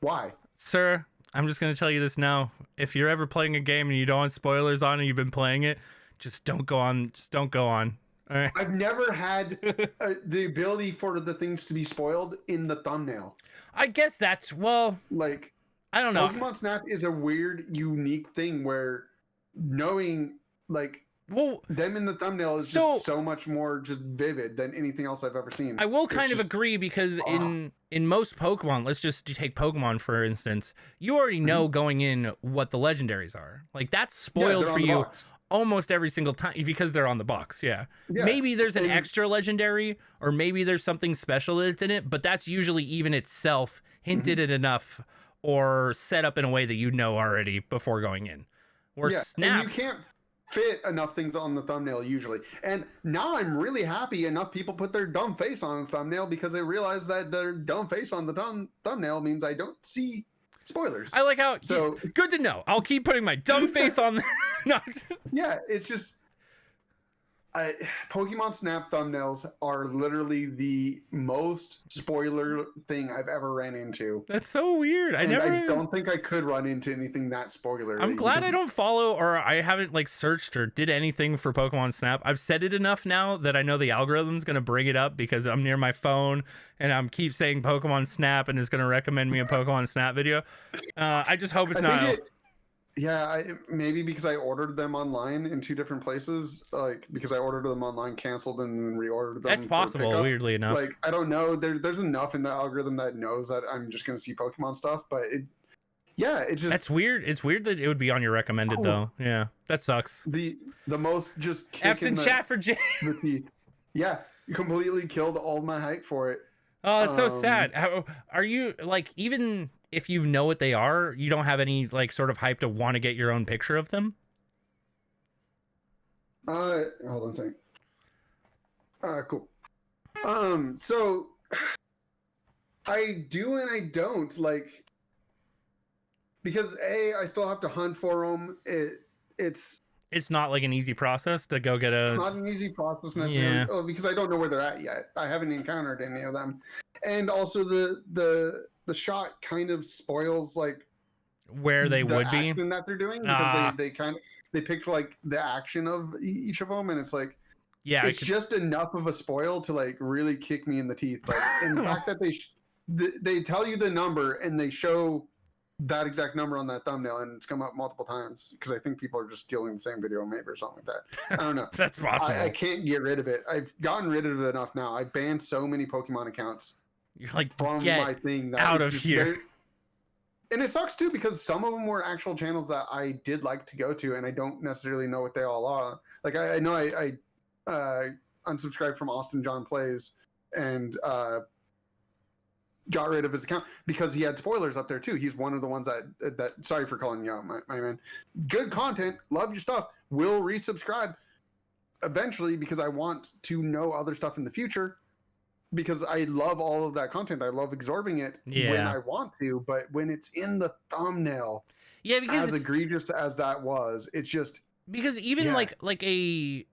why? Sir, I'm just going to tell you this now. If you're ever playing a game and you don't want spoilers on and you've been playing it, just don't go on. Just don't go on. All right. I've never had the ability for the things to be spoiled in the thumbnail. I guess that's, well, like, I don't know. Pokemon Snap is a weird, unique thing where knowing, like, them in the thumbnail is just so much more just vivid than anything else I've ever seen. I will kind of agree, because in most Pokemon, let's just take Pokemon for instance, you already know going in what the legendaries are. Like that's spoiled for you almost every single time because they're on the box. Yeah. Maybe there's an extra legendary, or maybe there's something special that's in it, but that's usually even itself hinted at enough or set up in a way that you know already before going in. Or Snap, and you can't fit enough things on the thumbnail usually. And now I'm really happy enough people put their dumb face on the thumbnail, because they realize that their dumb face on the thumbnail means I don't see spoilers. I like how, so good to know. I'll keep putting my dumb face on there. No. Yeah, it's just Pokemon Snap thumbnails are literally the most spoiler thing I've ever ran into. That's so weird. I don't think I could run into anything that spoiler. I'm glad I don't follow, or I haven't like searched or did anything for Pokemon Snap. I've said it enough now that I know the algorithm's going to bring it up because I'm near my phone and I'm keep saying Pokemon Snap and it's going to recommend me a Pokemon Snap video. I just hope it's not. Maybe because I ordered them online in 2 different places, like because I ordered them online, canceled, and then reordered them. That's possible, weirdly enough. Like I don't know, there's enough in the algorithm that knows that I'm just gonna see Pokemon stuff, but it just that's weird. It's weird that it would be on your recommended though. Yeah, that sucks. The most just F's in chat for Jay. The teeth. Yeah, you completely killed all my hype for it. Oh, that's so sad. How are you, like, even if you know what they are, you don't have any like sort of hype to want to get your own picture of them? Hold on a second. Cool. So I do and I don't, like, because I still have to hunt for them. It's not like an easy process to go get a. It's not an easy process necessarily, because I don't know where they're at yet. I haven't encountered any of them, and also the shot kind of spoils like where they would be action that they're doing, because they picked like the action of each of them, and it's like, yeah, it's just enough of a spoil to like really kick me in the teeth. Like, in the fact that they tell you the number and they show that exact number on that thumbnail, and it's come up multiple times, because I think people are just stealing the same video maybe or something like that. I don't know. That's possible. I can't get rid of it. I've gotten rid of it enough now. I've banned so many Pokemon accounts. You're like, from my thing that out of here. And it sucks too, because some of them were actual channels that I did like to go to, and I don't necessarily know what they all are. Like, I know I unsubscribed from Austin John Plays, and got rid of his account because he had spoilers up there too. He's one of the ones that sorry for calling you out, my man. Good content, love your stuff. Will resubscribe eventually, because I want to know other stuff in the future, because I love all of that content. I love absorbing it when I want to, but when it's in the thumbnail, because as egregious as that was, it's just, because even like a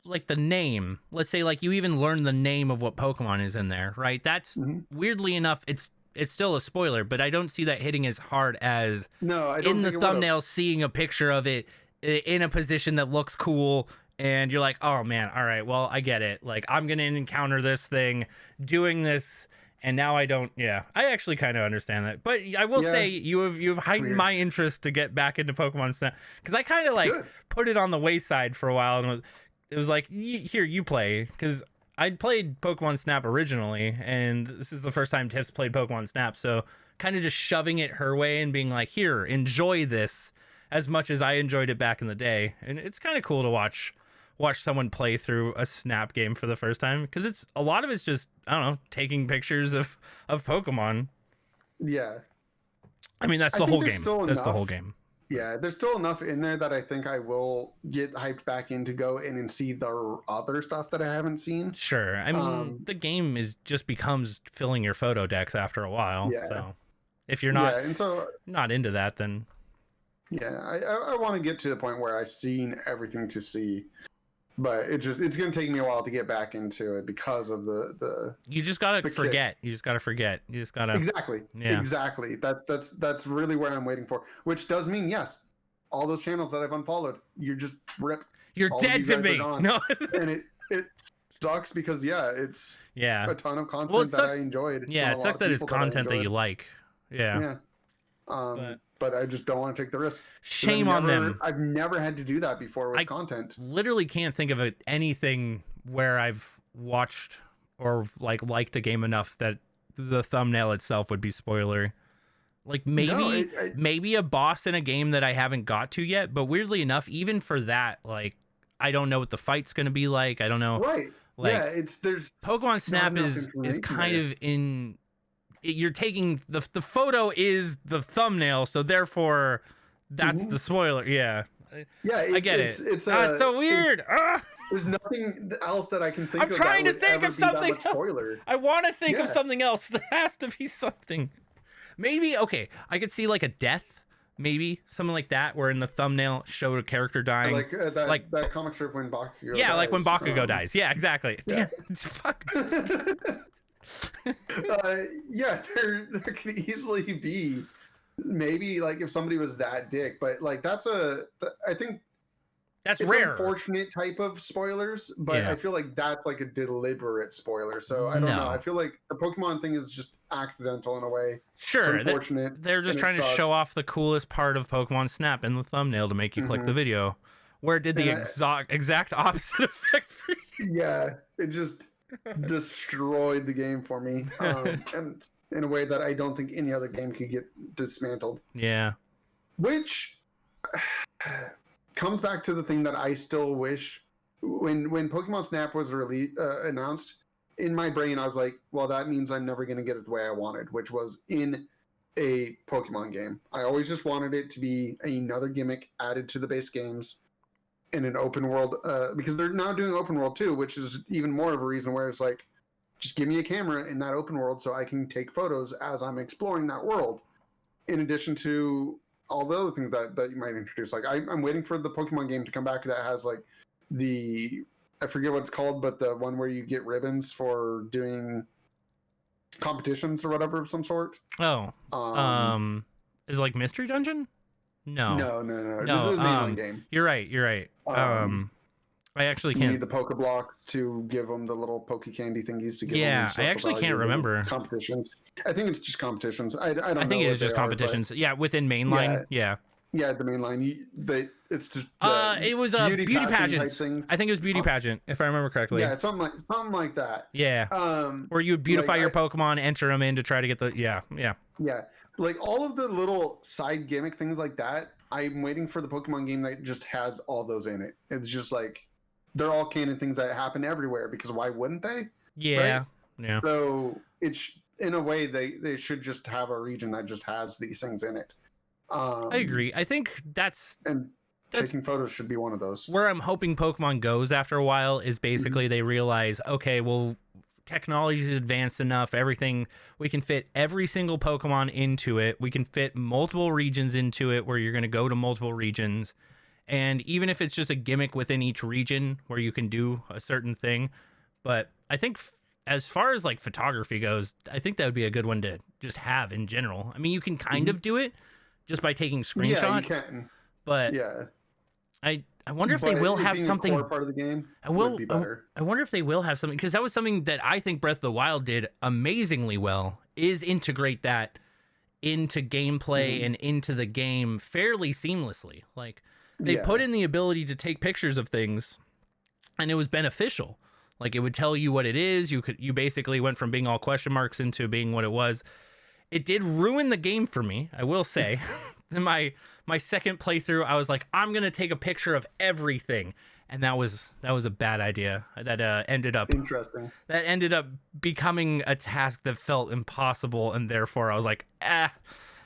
like the name, let's say, like, you even learn the name of what Pokemon is in there, right? That's weirdly enough, it's still a spoiler, but I don't see that hitting as hard as in the thumbnail, seeing a picture of it in a position that looks cool, and you're like, oh man, all right, well, I get it. Like, I'm gonna encounter this thing doing this, and now I don't. Yeah, I actually kind of understand that, but I will say you've heightened my interest to get back into Pokemon Snap, because I kind of like put it on the wayside for a while, and it was like, here, you play, because I'd played Pokemon Snap originally, and this is the first time Tiff's played Pokemon Snap, so kind of just shoving it her way and being like, here, enjoy this as much as I enjoyed it back in the day. And it's kind of cool to watch someone play through a Snap game for the first time, because it's a lot of it's just, I don't know, taking pictures of Pokemon. Yeah, I mean, that's the whole game. That's the whole game. Yeah, there's still enough in there that I think I will get hyped back in to go in and see the other stuff that I haven't seen. Sure. I mean, the game just becomes filling your photo decks after a while. Yeah. So if you're not not into that, then yeah, I want to get to the point where I've seen everything to see. But it's going to take me a while to get back into it, because of the you just got to forget. You just got to forget. You just got to Exactly. Yeah. Exactly. That's really where I'm waiting for, which does mean, yes, all those channels that I've unfollowed, you're just rip. You're dead to me. No. And it sucks, because it's a ton of content that I enjoyed. Yeah, it sucks that it's content that you like. Yeah. But I just don't want to take the risk. Shame on them. I've never had to do that before with content. Literally can't think of anything where I've watched or liked a game enough that the thumbnail itself would be spoiler. Like, maybe a boss in a game that I haven't got to yet, but weirdly enough, even for that, like, I don't know what the fight's going to be like. I don't know. Right. Like, there's Pokemon Snap is kind of in. You're taking the photo is the thumbnail, so therefore that's the spoiler. Yeah, I get it. It's so weird. There's nothing else that I can think of. I'm trying to think of something. Spoiler. I want to think of something else. There has to be something. Maybe I could see like a death. Maybe something like that, where in the thumbnail showed a character dying, like that comic strip when Bakugo. Yeah, dies. Like when Bakugo dies. Yeah, exactly. Damn, it's fuck. There could easily be, maybe, like, if somebody was that dick, but like I think that's it's rare. Unfortunate type of spoilers, but I feel like that's like a deliberate spoiler. So I don't know. I feel like the Pokemon thing is just accidental in a way. Sure, it's unfortunate. They're just trying to show off the coolest part of Pokemon Snap in the thumbnail to make you click the video, where it did the exact opposite effect for you. Yeah, it just destroyed the game for me, and in a way that I don't think any other game could get dismantled. Yeah, which comes back to the thing that I still wish, when Pokemon Snap was announced, in my brain I was like, well, that means I'm never going to get it the way I wanted, which was in a Pokemon game. I always just wanted it to be another gimmick added to the base games in an open world, because they're now doing open world too, which is even more of a reason where it's like, just give me a camera in that open world so I can take photos as I'm exploring that world, in addition to all the other things that you might introduce. Like, I'm waiting for the Pokemon game to come back that has like I forget what it's called, but the one where you get ribbons for doing competitions or whatever of some sort. Is it like Mystery Dungeon? No. No. This No. is a mainline game. You're right. I actually You can't. need the Pokeblocks to give them the little Poke Candy thingies to give them. Yeah, stuff I actually about can't you. remember. It's competitions. I think it's just competitions. I don't know. I think it what is just they are, competitions. Yeah, within mainline. Yeah. yeah, the mainline. It's just It was beauty pageants. type things. I think it was beauty pageant, if I remember correctly. Yeah, something like that. Yeah. Where you would beautify like, your Pokemon, enter them in to try to get the yeah. Like all of the little side gimmick things like that. I'm waiting for the Pokemon game that just has all those in it. It's just like they're all canon things that happen everywhere because why wouldn't they? Yeah. Right? Yeah. So it's in a way they should just have a region that just has these things in it. I agree. I think that's taking photos should be one of those. Where I'm hoping Pokemon goes after a while is basically they realize, okay, well, technology is advanced enough. Everything, we can fit every single Pokemon into it. We can fit multiple regions into it where you're going to go to multiple regions. And even if it's just a gimmick within each region where you can do a certain thing. But I think as far as like photography goes, I think that would be a good one to just have in general. I mean, you can kind of do it just by taking screenshots. Yeah, you can. But yeah, I wonder if they will have something. A core part of the game would be better. I wonder if they will have something, because that was something that I think Breath of the Wild did amazingly well. Is integrate that into gameplay and into the game fairly seamlessly. Like they put in the ability to take pictures of things, and it was beneficial. Like it would tell you what it is. You basically went from being all question marks into being what it was. It did ruin the game for me, I will say. In my second playthrough, I was like, I'm gonna take a picture of everything, and that was a bad idea. That ended up interesting. That ended up becoming a task that felt impossible, and therefore I was like, I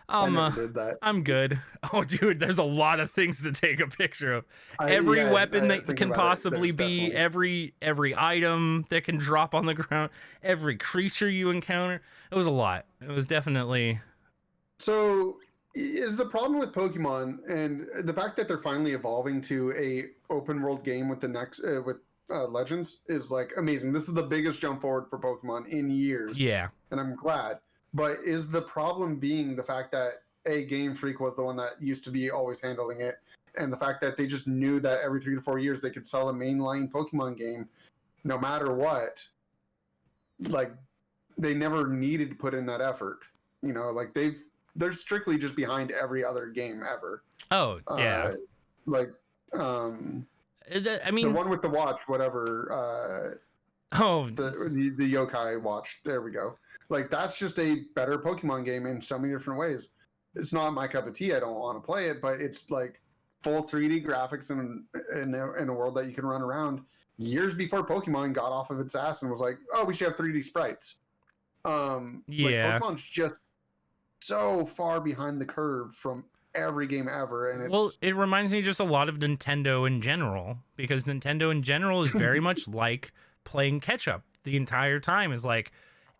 never did that. I'm good. Oh, dude, there's a lot of things to take a picture of. Every weapon that can possibly be, every item that can drop on the ground, every creature you encounter. It was a lot. It was definitely. So, is the problem with Pokemon and the fact that they're finally evolving to a open world game with the next Legends is like amazing. This is the biggest jump forward for Pokemon in years. Yeah, and I'm glad. But is the problem being the fact that Game Freak was the one that used to be always handling it, and the fact that they just knew that every 3 to 4 years they could sell a mainline Pokemon game, no matter what. Like, they never needed to put in that effort. You know, like they're strictly just behind every other game ever. Oh yeah. I mean, the one with the watch, whatever. The Yokai watch. There we go. Like that's just a better Pokemon game in so many different ways. It's not my cup of tea. I don't want to play it, but it's like full 3D graphics in a world that you can run around. Years before Pokemon got off of its ass and was like, "Oh, we should have 3D sprites." Like Pokemon's just so far behind the curve from every game ever, and it reminds me just a lot of Nintendo in general, because Nintendo in general is very much like playing catch up the entire time. Is like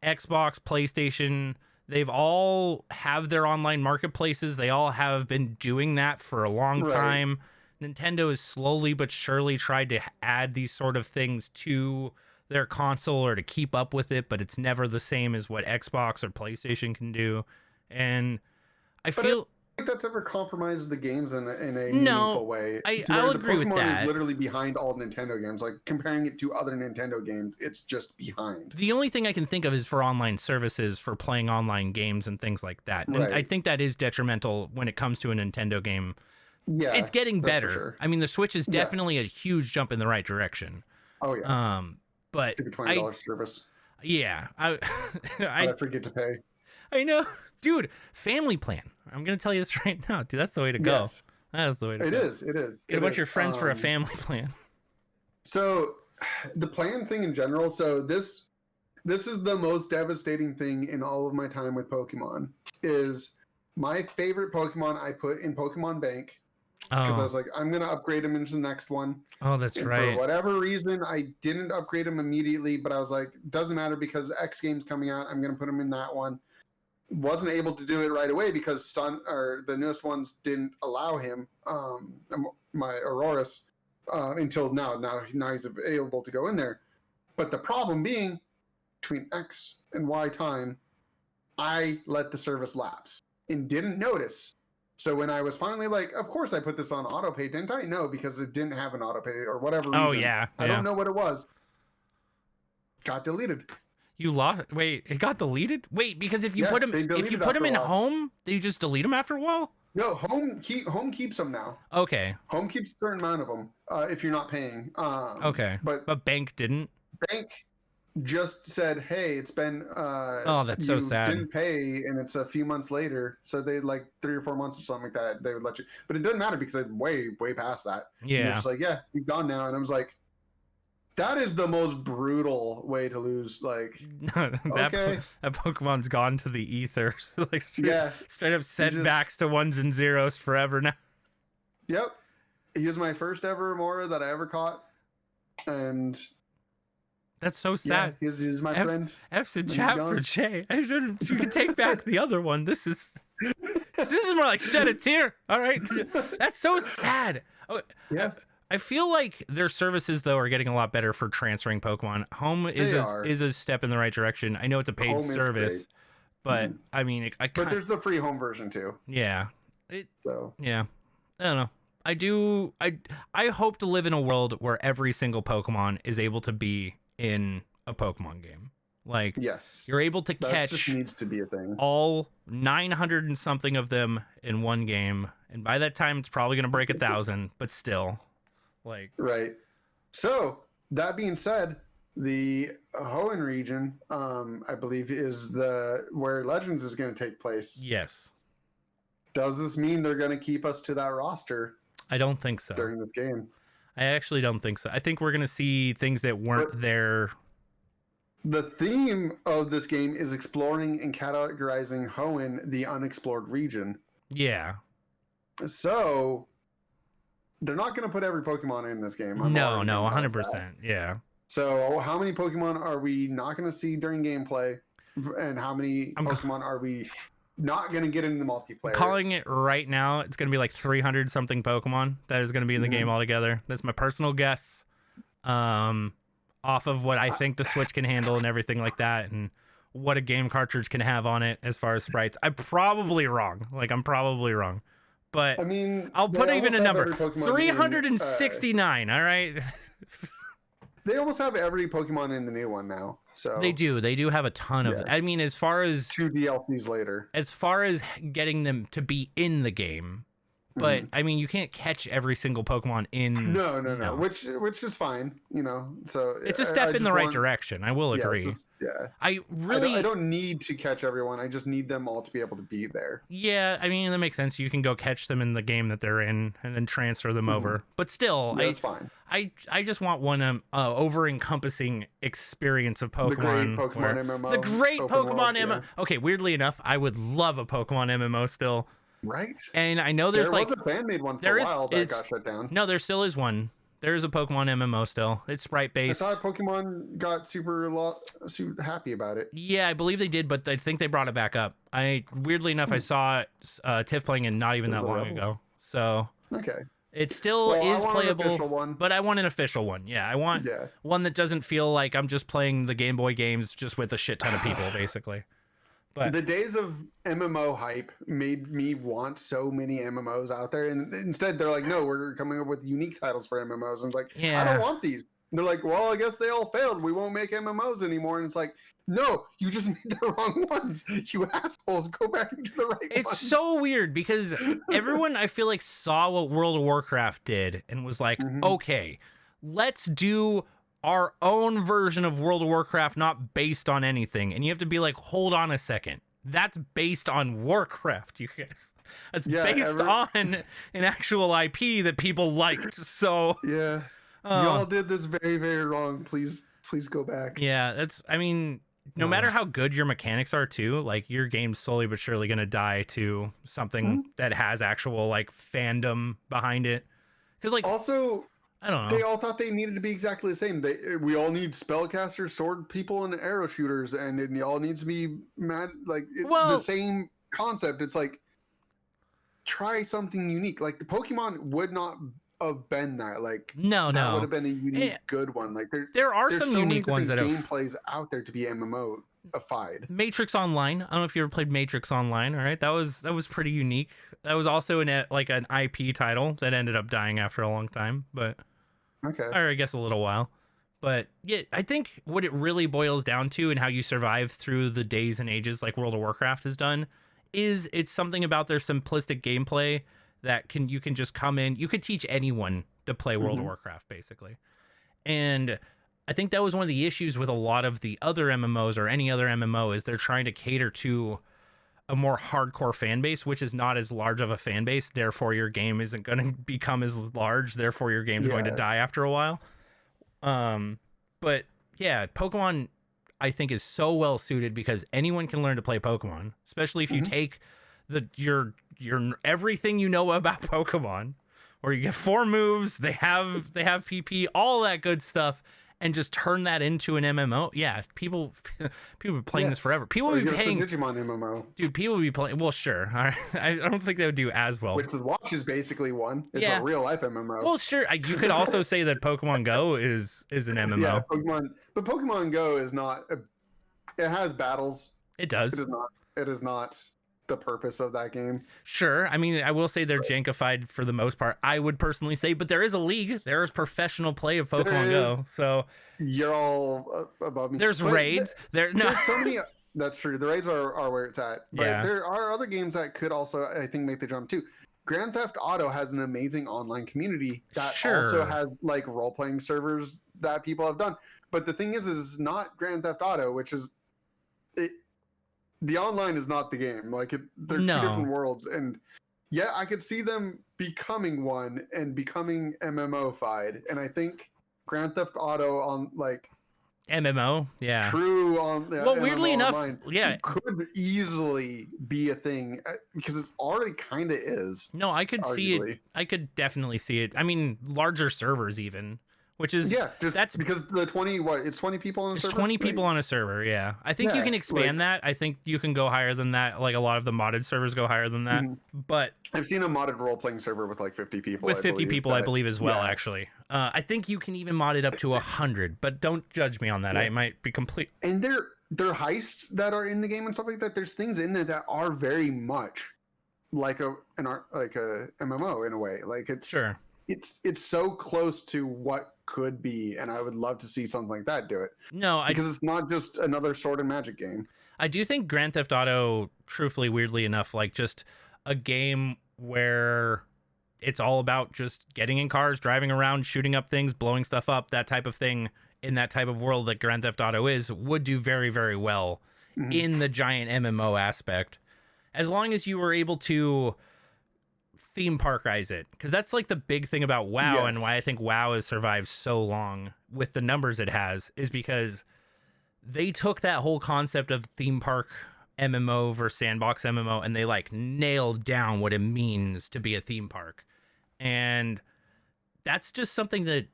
Xbox, PlayStation, they've all have their online marketplaces. They all have been doing that for a long time. Nintendo has slowly but surely tried to add these sort of things to their console or to keep up with it, but it's never the same as what Xbox or PlayStation can do. And I feel think that's ever compromised the games in a meaningful way. I'll agree with that. Pokemon is literally behind all Nintendo games. Like comparing it to other Nintendo games, it's just behind. The only thing I can think of is for online services, for playing online games and things like that. And I think that is detrimental when it comes to a Nintendo game. Yeah, it's getting better. Sure. I mean, the Switch is definitely a huge jump in the right direction. Oh yeah. But it's a $20 service. Yeah, I forget to pay. I know. Dude, family plan. I'm going to tell you this right now. Dude, that's the way to go. Yes. That's the way to go. It is. Get a bunch of your friends for a family plan. So, the plan thing in general, so this is the most devastating thing in all of my time with Pokemon, is my favorite Pokemon I put in Pokemon Bank, because I was like, I'm going to upgrade them into the next one. Oh, that's right. For whatever reason, I didn't upgrade them immediately, but I was like, doesn't matter because X game's coming out. I'm going to put them in that one. Wasn't able to do it right away because the newest ones didn't allow him, my Aurorus, until now. Now he's able to go in there. But the problem being, between X and Y time, I let the service lapse. and didn't notice. So when I was finally like, of course I put this on auto pay, didn't I? No, because it didn't have an auto pay or whatever reason. Oh yeah, I don't know what it was. Got deleted. You lost. Wait, it got deleted. Wait, because if you Yeah, put them, they if deleted you put them in after a while. home, they just delete them after a while. No, home keeps them now. Okay. Home keeps a certain amount of them if you're not paying. Okay. But bank didn't. Bank just said, "Hey, it's been Oh, that's so sad. Didn't pay, and it's a few months later, so they like 3 or 4 months or something like that. They would let you, but it doesn't matter because it's way past that. And they're Yeah. just like, yeah, you've gone now, and I was like, that is the most brutal way to lose. Like, okay, that Pokemon's gone to the ether. So, like, straight up just- setbacks to ones and zeros forever now. Yep, he was my first ever Mora that I ever caught, and That's so yeah, sad. he's my friend. F's in He's chat gone. for Jay. You can take back the other one. This is more like shed a tear. All right, that's so sad. Oh, Yeah. I feel like their services though are getting a lot better for transferring Pokemon. Home is a step in the right direction. I know it's a paid Home is service, great. but I mean, But there's the free home version too. yeah, So yeah. I don't know. I hope to live in a world where every single Pokemon is able to be in a Pokemon game. Like, yes, you're able to that catch just needs to be a thing. all 900 and something of them in one game, and by that time it's probably going to break 1,000, but still, like, right. So that being said, the Hoenn region, I believe, is where Legends is going to take place. yes. Does this mean they're going to keep us to that roster I don't think so. during this game? I actually don't think so. I think we're going to see things that weren't there. The theme of this game is exploring and categorizing Hoenn, the unexplored region. Yeah. So they're not going to put every Pokemon in this game. I'm No, already gonna tell us 100%. that. Yeah. So how many Pokemon are we not going to see during gameplay? And how many Pokemon are we not going to get in the multiplayer? Calling it right now, it's going to be like 300 something Pokemon that is going to be in the game altogether. That's my personal guess. Off of what I think the Switch can handle and everything like that, and what a game cartridge can have on it as far as sprites. I'm probably wrong. I'm probably wrong. But I mean, I'll put even a number. 369, all right? They almost have every Pokemon in the new one now. So They do have a ton of. Yeah. I mean, as far as 2 DLCs later. as far as getting them to be in the game, but I mean, you can't catch every single Pokemon in. No. Which is fine, So It's a step in the right direction. I will agree. I don't need to catch everyone. I just need them all to be able to be there. Yeah, I mean, that makes sense. You can go catch them in the game that they're in and then transfer them over. But still, That's fine. I just want one over-encompassing experience of Pokemon. The great Pokemon MMO. The great Pokemon MMO. Yeah. Okay, weirdly enough, I would love a Pokemon MMO still. Right? And I know there's there was a fan-made one for a while that got shut down. No, there still is one. There is a Pokemon MMO still. It's sprite-based. I thought Pokemon got super happy about it. Yeah, I believe they did, but I think they brought it back up. Weirdly enough, I saw Tiff playing it not even that long ago. So okay. it still is playable, one. but I want an official one. Yeah, I want one that doesn't feel like I'm just playing the Game Boy games just with a shit ton of people, basically. But the days of MMO hype made me want so many MMOs out there, and instead they're like, no, we're coming up with unique titles for MMOs. And I'm like, I don't want these. And they're like, well, I guess they all failed. We won't make MMOs anymore. And it's like, no, you just made the wrong ones. You assholes, go back into the right ones. It's so weird because everyone, I feel like, saw what World of Warcraft did and was like, okay, let's do our own version of World of Warcraft, not based on anything. And you have to be like, hold on a second. That's based on Warcraft, you guys. It's based on an actual IP that people liked. So yeah, y'all did this very, very wrong. Please go back. Yeah, no matter how good your mechanics are too, like, your game's slowly but surely gonna die to something that has actual fandom behind it. Because also, I don't know. They all thought they needed to be exactly the same. We all need spellcasters, sword people, and arrow shooters, and it all needs to be the same concept. It's like, try something unique. Like, the Pokemon would not have been that. That would have been a unique, good one. Like, there are there's some so unique many ones that have gameplays out there to be MMO. Matrix Online. I don't know if you ever played Matrix Online. All right, that was pretty unique. That was also like an IP title that ended up dying after a long time, but Okay. or I guess a little while. But yeah, I think what it really boils down to and how you survive through the days and ages like World of Warcraft has done is it's something about their simplistic gameplay that you can just come in. You could teach anyone to play World of Warcraft basically. And I think that was one of the issues with a lot of the other MMOs or any other MMO is they're trying to cater to a more hardcore fan base, which is not as large of a fan base. Therefore, your game isn't going to become as large. Therefore, your game's going to die after a while. But yeah, Pokemon, I think, is so well suited because anyone can learn to play Pokemon, especially if you take your everything you know about Pokemon, where you get 4 moves, they have PP, all that good stuff, and just turn that into an MMO. Yeah, people be playing this forever. People would be paying Digimon MMO. Dude, people would be playing. Well, sure. I don't think they would do as well. Which the Watch is basically one. It's a real life MMO. Well, sure. You could also say that Pokemon Go is an MMO. Yeah, Pokemon Go is not. It has battles. It does. It is not the purpose of that game. Sure. I mean, I will say they're jankified for the most part. I would personally say, but there is a league. There is professional play of Pokemon Go. So you're all above me. There's raids. There's so many. That's true. The raids are where it's at. But there are other games that could also, I think, make the jump too. Grand Theft Auto has an amazing online community that also has like role-playing servers that people have done. But the thing is not Grand Theft Auto, which is the online is not the game. Like they're 2 different worlds, and I could see them becoming one and becoming MMO-fied. And I think Grand Theft Auto on like MMO, true on. Well, weirdly enough, could easily be a thing because it's already kind of is. No, I could see it. I could definitely see it. I mean, larger servers even. Which is that's because the 20 it's 20 people on a server. It's 20 people on a server. Yeah, I think you can expand that. I think you can go higher than that. Like a lot of the modded servers go higher than that. But I've seen a modded role playing server with like 50 people. With 50 people, I believe as well. Actually, I think you can even mod it up to 100. But don't judge me on that. I might be complete. And there are heists that are in the game and stuff like that. There's things in there that are very much like a MMO in a way. Like it's so close to what could be, and I would love to see something like that do it. Because it's not just another sword and magic game. I do think Grand Theft Auto, truthfully, weirdly enough, like just a game where it's all about just getting in cars, driving around, shooting up things, blowing stuff up, that type of thing in that type of world that Grand Theft Auto is, would do very, very well in the giant MMO aspect. As long as you were able to theme parkize it, because that's like the big thing about WoW and why I think WoW has survived so long with the numbers it has is because they took that whole concept of theme park MMO versus sandbox MMO and they like nailed down what it means to be a theme park. And that's just something that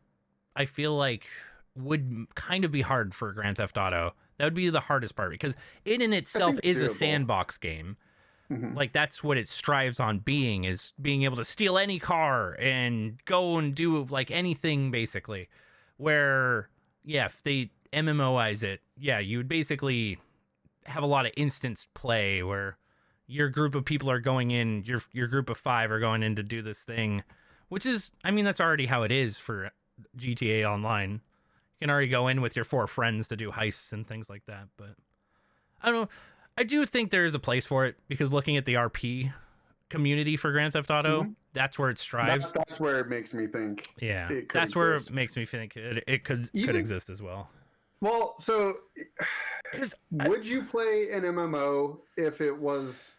I feel like would kind of be hard for Grand Theft Auto. That would be the hardest part because it in itself is a sandbox game. Like that's what it strives on being, is being able to steal any car and go and do like anything basically. Where if they MMOize it, you would basically have a lot of instance play where your group of people are going in, your group of 5 are going in to do this thing, which is, I mean, that's already how it is for GTA Online. You can already go in with your 4 friends to do heists and things like that, but I don't know. I do think there is a place for it because looking at the RP community for Grand Theft Auto, that's where it strives. That's where it makes me think. Yeah, that's where it makes me think it could exist as well. Well, so would you play an MMO if it was?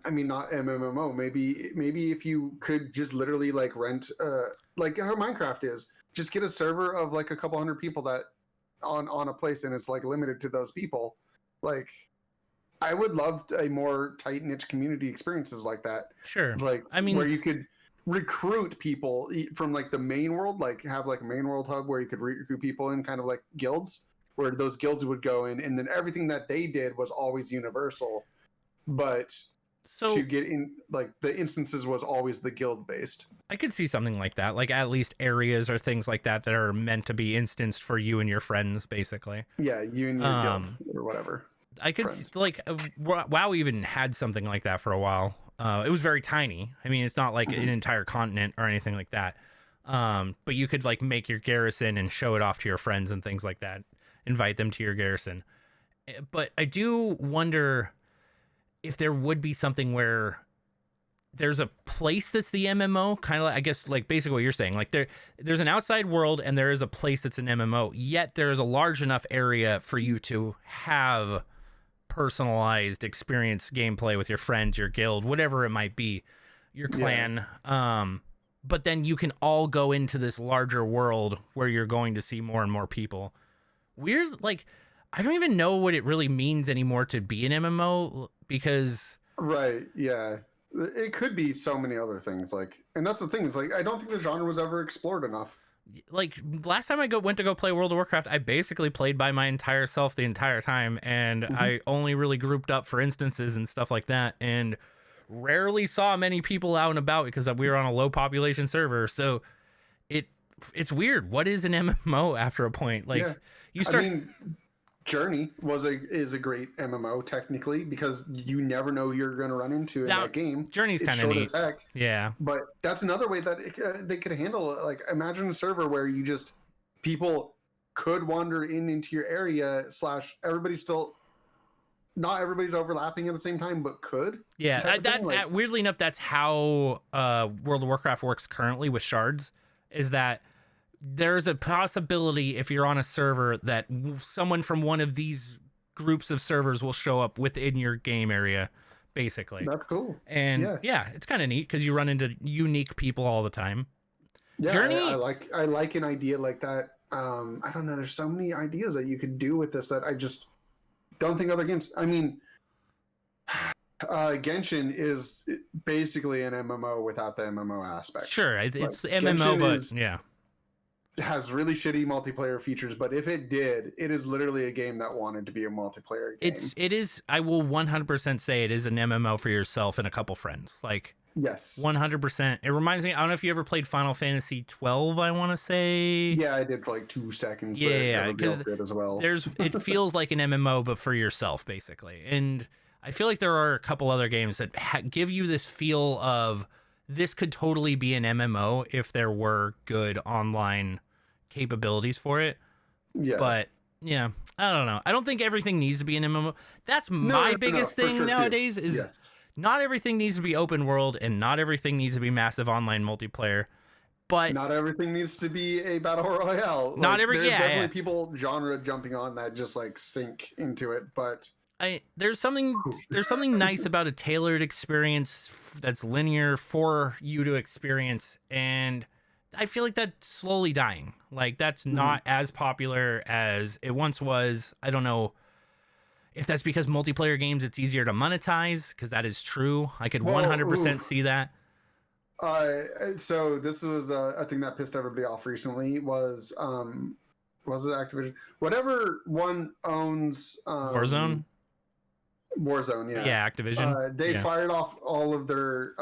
I mean, not MMO. Maybe if you could just literally like rent, like how Minecraft is, just get a server of like a couple hundred people that on a place, and it's like limited to those people, like. I would love a more tight-knit community experiences like that. Sure. Like, I mean, where you could recruit people from like the main world, like have like a main world hub where you could recruit people in kind of like guilds, where those guilds would go in, and then everything that they did was always universal. But So get in, like the instances was always the guild based. I could see something like that, like at least areas or things like that that are meant to be instanced for you and your friends, basically. Yeah, you and your guild or whatever. I could see, like WoW even had something like that for a while. It was very tiny. I mean, it's not like an entire continent or anything like that. But you could like make your garrison and show it off to your friends and things like that. Invite them to your garrison. But I do wonder if there would be something where there's a place that's the MMO, kind of like, I guess, like basically what you're saying. Like there's an outside world and there is a place that's an MMO, yet there is a large enough area for you to have personalized experience gameplay with your friends, your guild, whatever it might be, your clan. But then you can all go into this larger world where you're going to see more and more people. Weird, like, I don't even know what it really means anymore to be an MMO, because right, yeah, it could be so many other things, like, and that's the thing, is like I don't think the genre was ever explored enough. Like last time I went to go play World of Warcraft, I basically played by my entire self the entire time, and I only really grouped up for instances and stuff like that, and rarely saw many people out and about because we were on a low population server. So it's weird. What is an MMO after a point? Like you start. I mean, Journey is a great MMO technically, because you never know who you're going to run into in that game. Journey's kind of neat. Yeah, but that's another way that they could handle it. Like, imagine a server where you just people could wander into your area / everybody's still. Not everybody's overlapping at the same time, but could. Yeah, that's like, weirdly enough, that's how World of Warcraft works currently with shards. Is that there's a possibility if you're on a server that someone from one of these groups of servers will show up within your game area, basically. That's cool. And yeah it's kind of neat because you run into unique people all the time. Yeah, Journey, I like an idea like that. I don't know. There's so many ideas that you could do with this that I just don't think other games. I mean, Genshin is basically an MMO without the MMO aspect. Sure, it's like, MMO, but yeah. Has really shitty multiplayer features, but if it did, it is literally a game that wanted to be a multiplayer game. It is. I will 100% say it is an MMO for yourself and a couple friends. Like, yes, 100%. It reminds me. I don't know if you ever played Final Fantasy 12. I want to say. Yeah, I did for like 2 seconds. Yeah, because as well. It feels like an MMO, but for yourself, basically. And I feel like there are a couple other games that give you this feel of this could totally be an MMO if there were good online capabilities for it. Yeah. But yeah, I don't know. I don't think everything needs to be an MMO. That's my biggest thing nowadays is not everything needs to be open world and not everything needs to be massive online multiplayer. But not everything needs to be a battle royale. Not there's definitely people genre jumping on that just like sink into it, but there's something nice about a tailored experience that's linear for you to experience, and I feel like that's slowly dying. Like that's not as popular as it once was. I don't know if that's because multiplayer games it's easier to monetize, because that is true. I could 100% see that. So this was a thing that pissed everybody off recently was it Activision? Whatever one owns Warzone, yeah. Yeah, Activision. They fired off all of their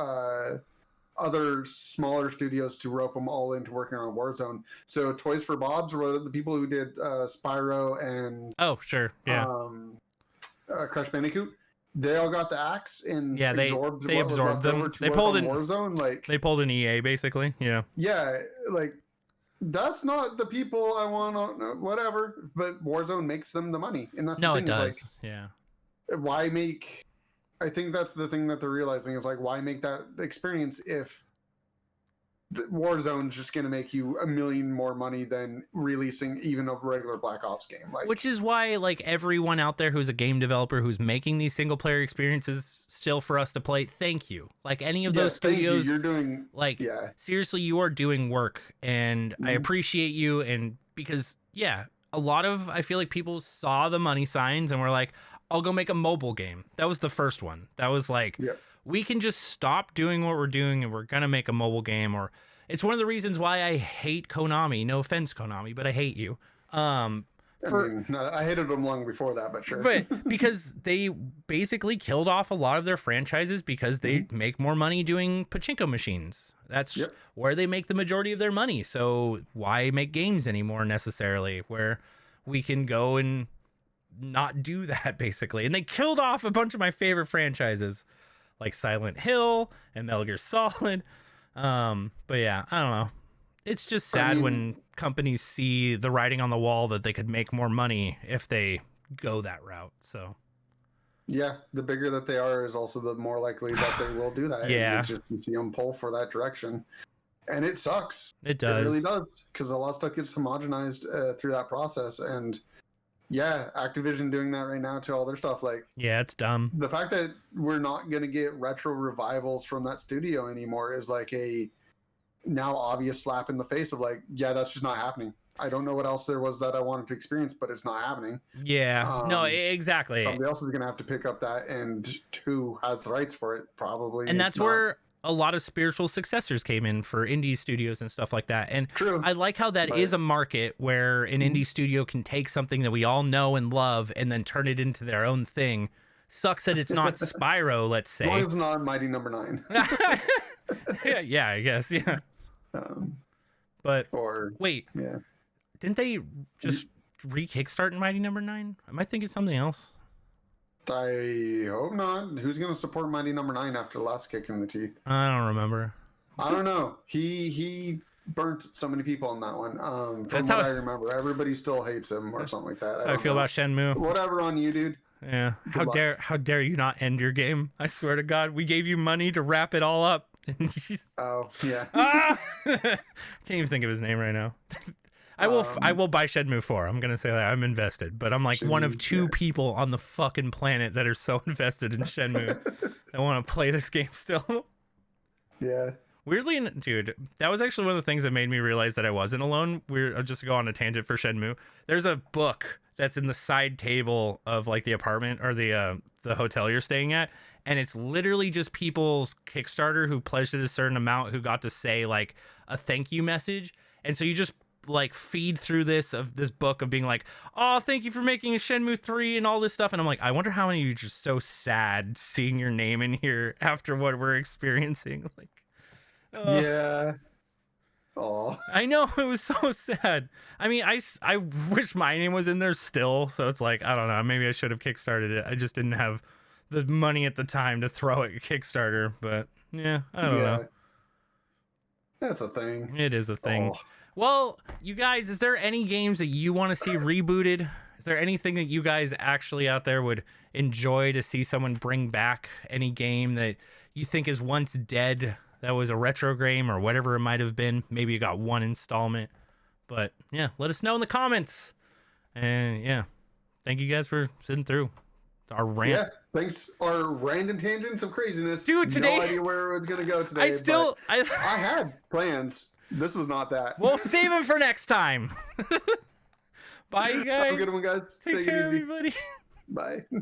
other smaller studios to rope them all into working on Warzone. So Toys for Bobs were the people who did Spyro and Crash Bandicoot. They all got the axe and they absorbed them. They pulled in Warzone, like they pulled an EA basically. Yeah, like that's not the people I want on whatever. But Warzone makes them the money, and that's the thing. It does. Like, yeah. Why make? I think that's the thing that they're realizing is like, why make that experience if the Warzone's just going to make you $1 million more money than releasing even a regular Black Ops game? Like, which is why, like, everyone out there who's a game developer who's making these single player experiences still for us to play, thank you. Like any of those studios, you're doing seriously, you are doing work, and I appreciate you. And because a lot of I feel like people saw the money signs and were like, I'll go make a mobile game. That was the first one. That was like, we can just stop doing what we're doing and we're going to make a mobile game. Or it's one of the reasons why I hate Konami. No offense, Konami, but I hate you. I hated them long before that, but sure. But because they basically killed off a lot of their franchises because they make more money doing pachinko machines. That's where they make the majority of their money. So why make games anymore necessarily where we can go and not do that basically? And they killed off a bunch of my favorite franchises like Silent Hill and Metal Gear Solid. But yeah, I don't know. It's just sad when companies see the writing on the wall that they could make more money if they go that route. So yeah, the bigger that they are is also the more likely that they will do that. Yeah. And just you see them pull for that direction. And it sucks. It does. It really does. Because a lot of stuff gets homogenized through that process. And yeah, Activision doing that right now to all their stuff. Like, yeah, it's dumb. The fact that we're not going to get retro revivals from that studio anymore is like a now obvious slap in the face of like, yeah, that's just not happening. I don't know what else there was that I wanted to experience, but it's not happening. Yeah, no, exactly. Somebody else is going to have to pick up that, and who has the rights for it? Probably. And that's where a lot of spiritual successors came in for indie studios and stuff like that. And true. I like how that is a market where an indie studio can take something that we all know and love and then turn it into their own thing. Sucks that it's not Spyro, let's say. As long as it's not Mighty Number 9. yeah, I guess, yeah. But wait, yeah, didn't they just re-kickstart Mighty Number 9? Am I thinking something else? I hope not. Who's going to support Mighty Number 9 after the last kick in the teeth? I don't remember. I don't know. He burnt so many people on that one. From what I remember, everybody still hates him or something like that. That's how I feel about Shenmue. Whatever on you, dude. Yeah. How dare you not end your game? I swear to God, we gave you money to wrap it all up. Oh yeah. Can't even think of his name right now. I will buy Shenmue 4. I'm gonna say that I'm invested, but I'm like one of two people on the fucking planet that are so invested in Shenmue. I want to play this game still. Yeah. Weirdly, dude, that was actually one of the things that made me realize that I wasn't alone. I'll just go on a tangent for Shenmue. There's a book that's in the side table of like the apartment or the hotel you're staying at, and it's literally just people's Kickstarter who pledged it a certain amount who got to say like a thank you message. And so you just like feed through this book of being like, oh, thank you for making a Shenmue 3 and all this stuff. And I'm like, I wonder how many of you are just so sad seeing your name in here after what we're experiencing. Like, yeah. Oh, I know, it was so sad. I mean, I wish my name was in there still. So it's like, I don't know, maybe I should have kickstarted it. I just didn't have the money at the time to throw at Kickstarter. But yeah, I don't know. That's a thing. It is a thing. Oh. Well, you guys, is there any games that you want to see rebooted? Is there anything that you guys actually out there would enjoy to see someone bring back? Any game that you think is once dead, that was a retro game or whatever it might have been? Maybe you got one installment. But yeah, let us know in the comments. And yeah, thank you guys for sitting through our rant. Yeah, thanks. Our random tangents of craziness. Dude, today, no idea where it was going to go today. I had plans. This was not that. We'll save them for next time. Bye, you guys. Have a good one, guys. Take care, everybody. Bye.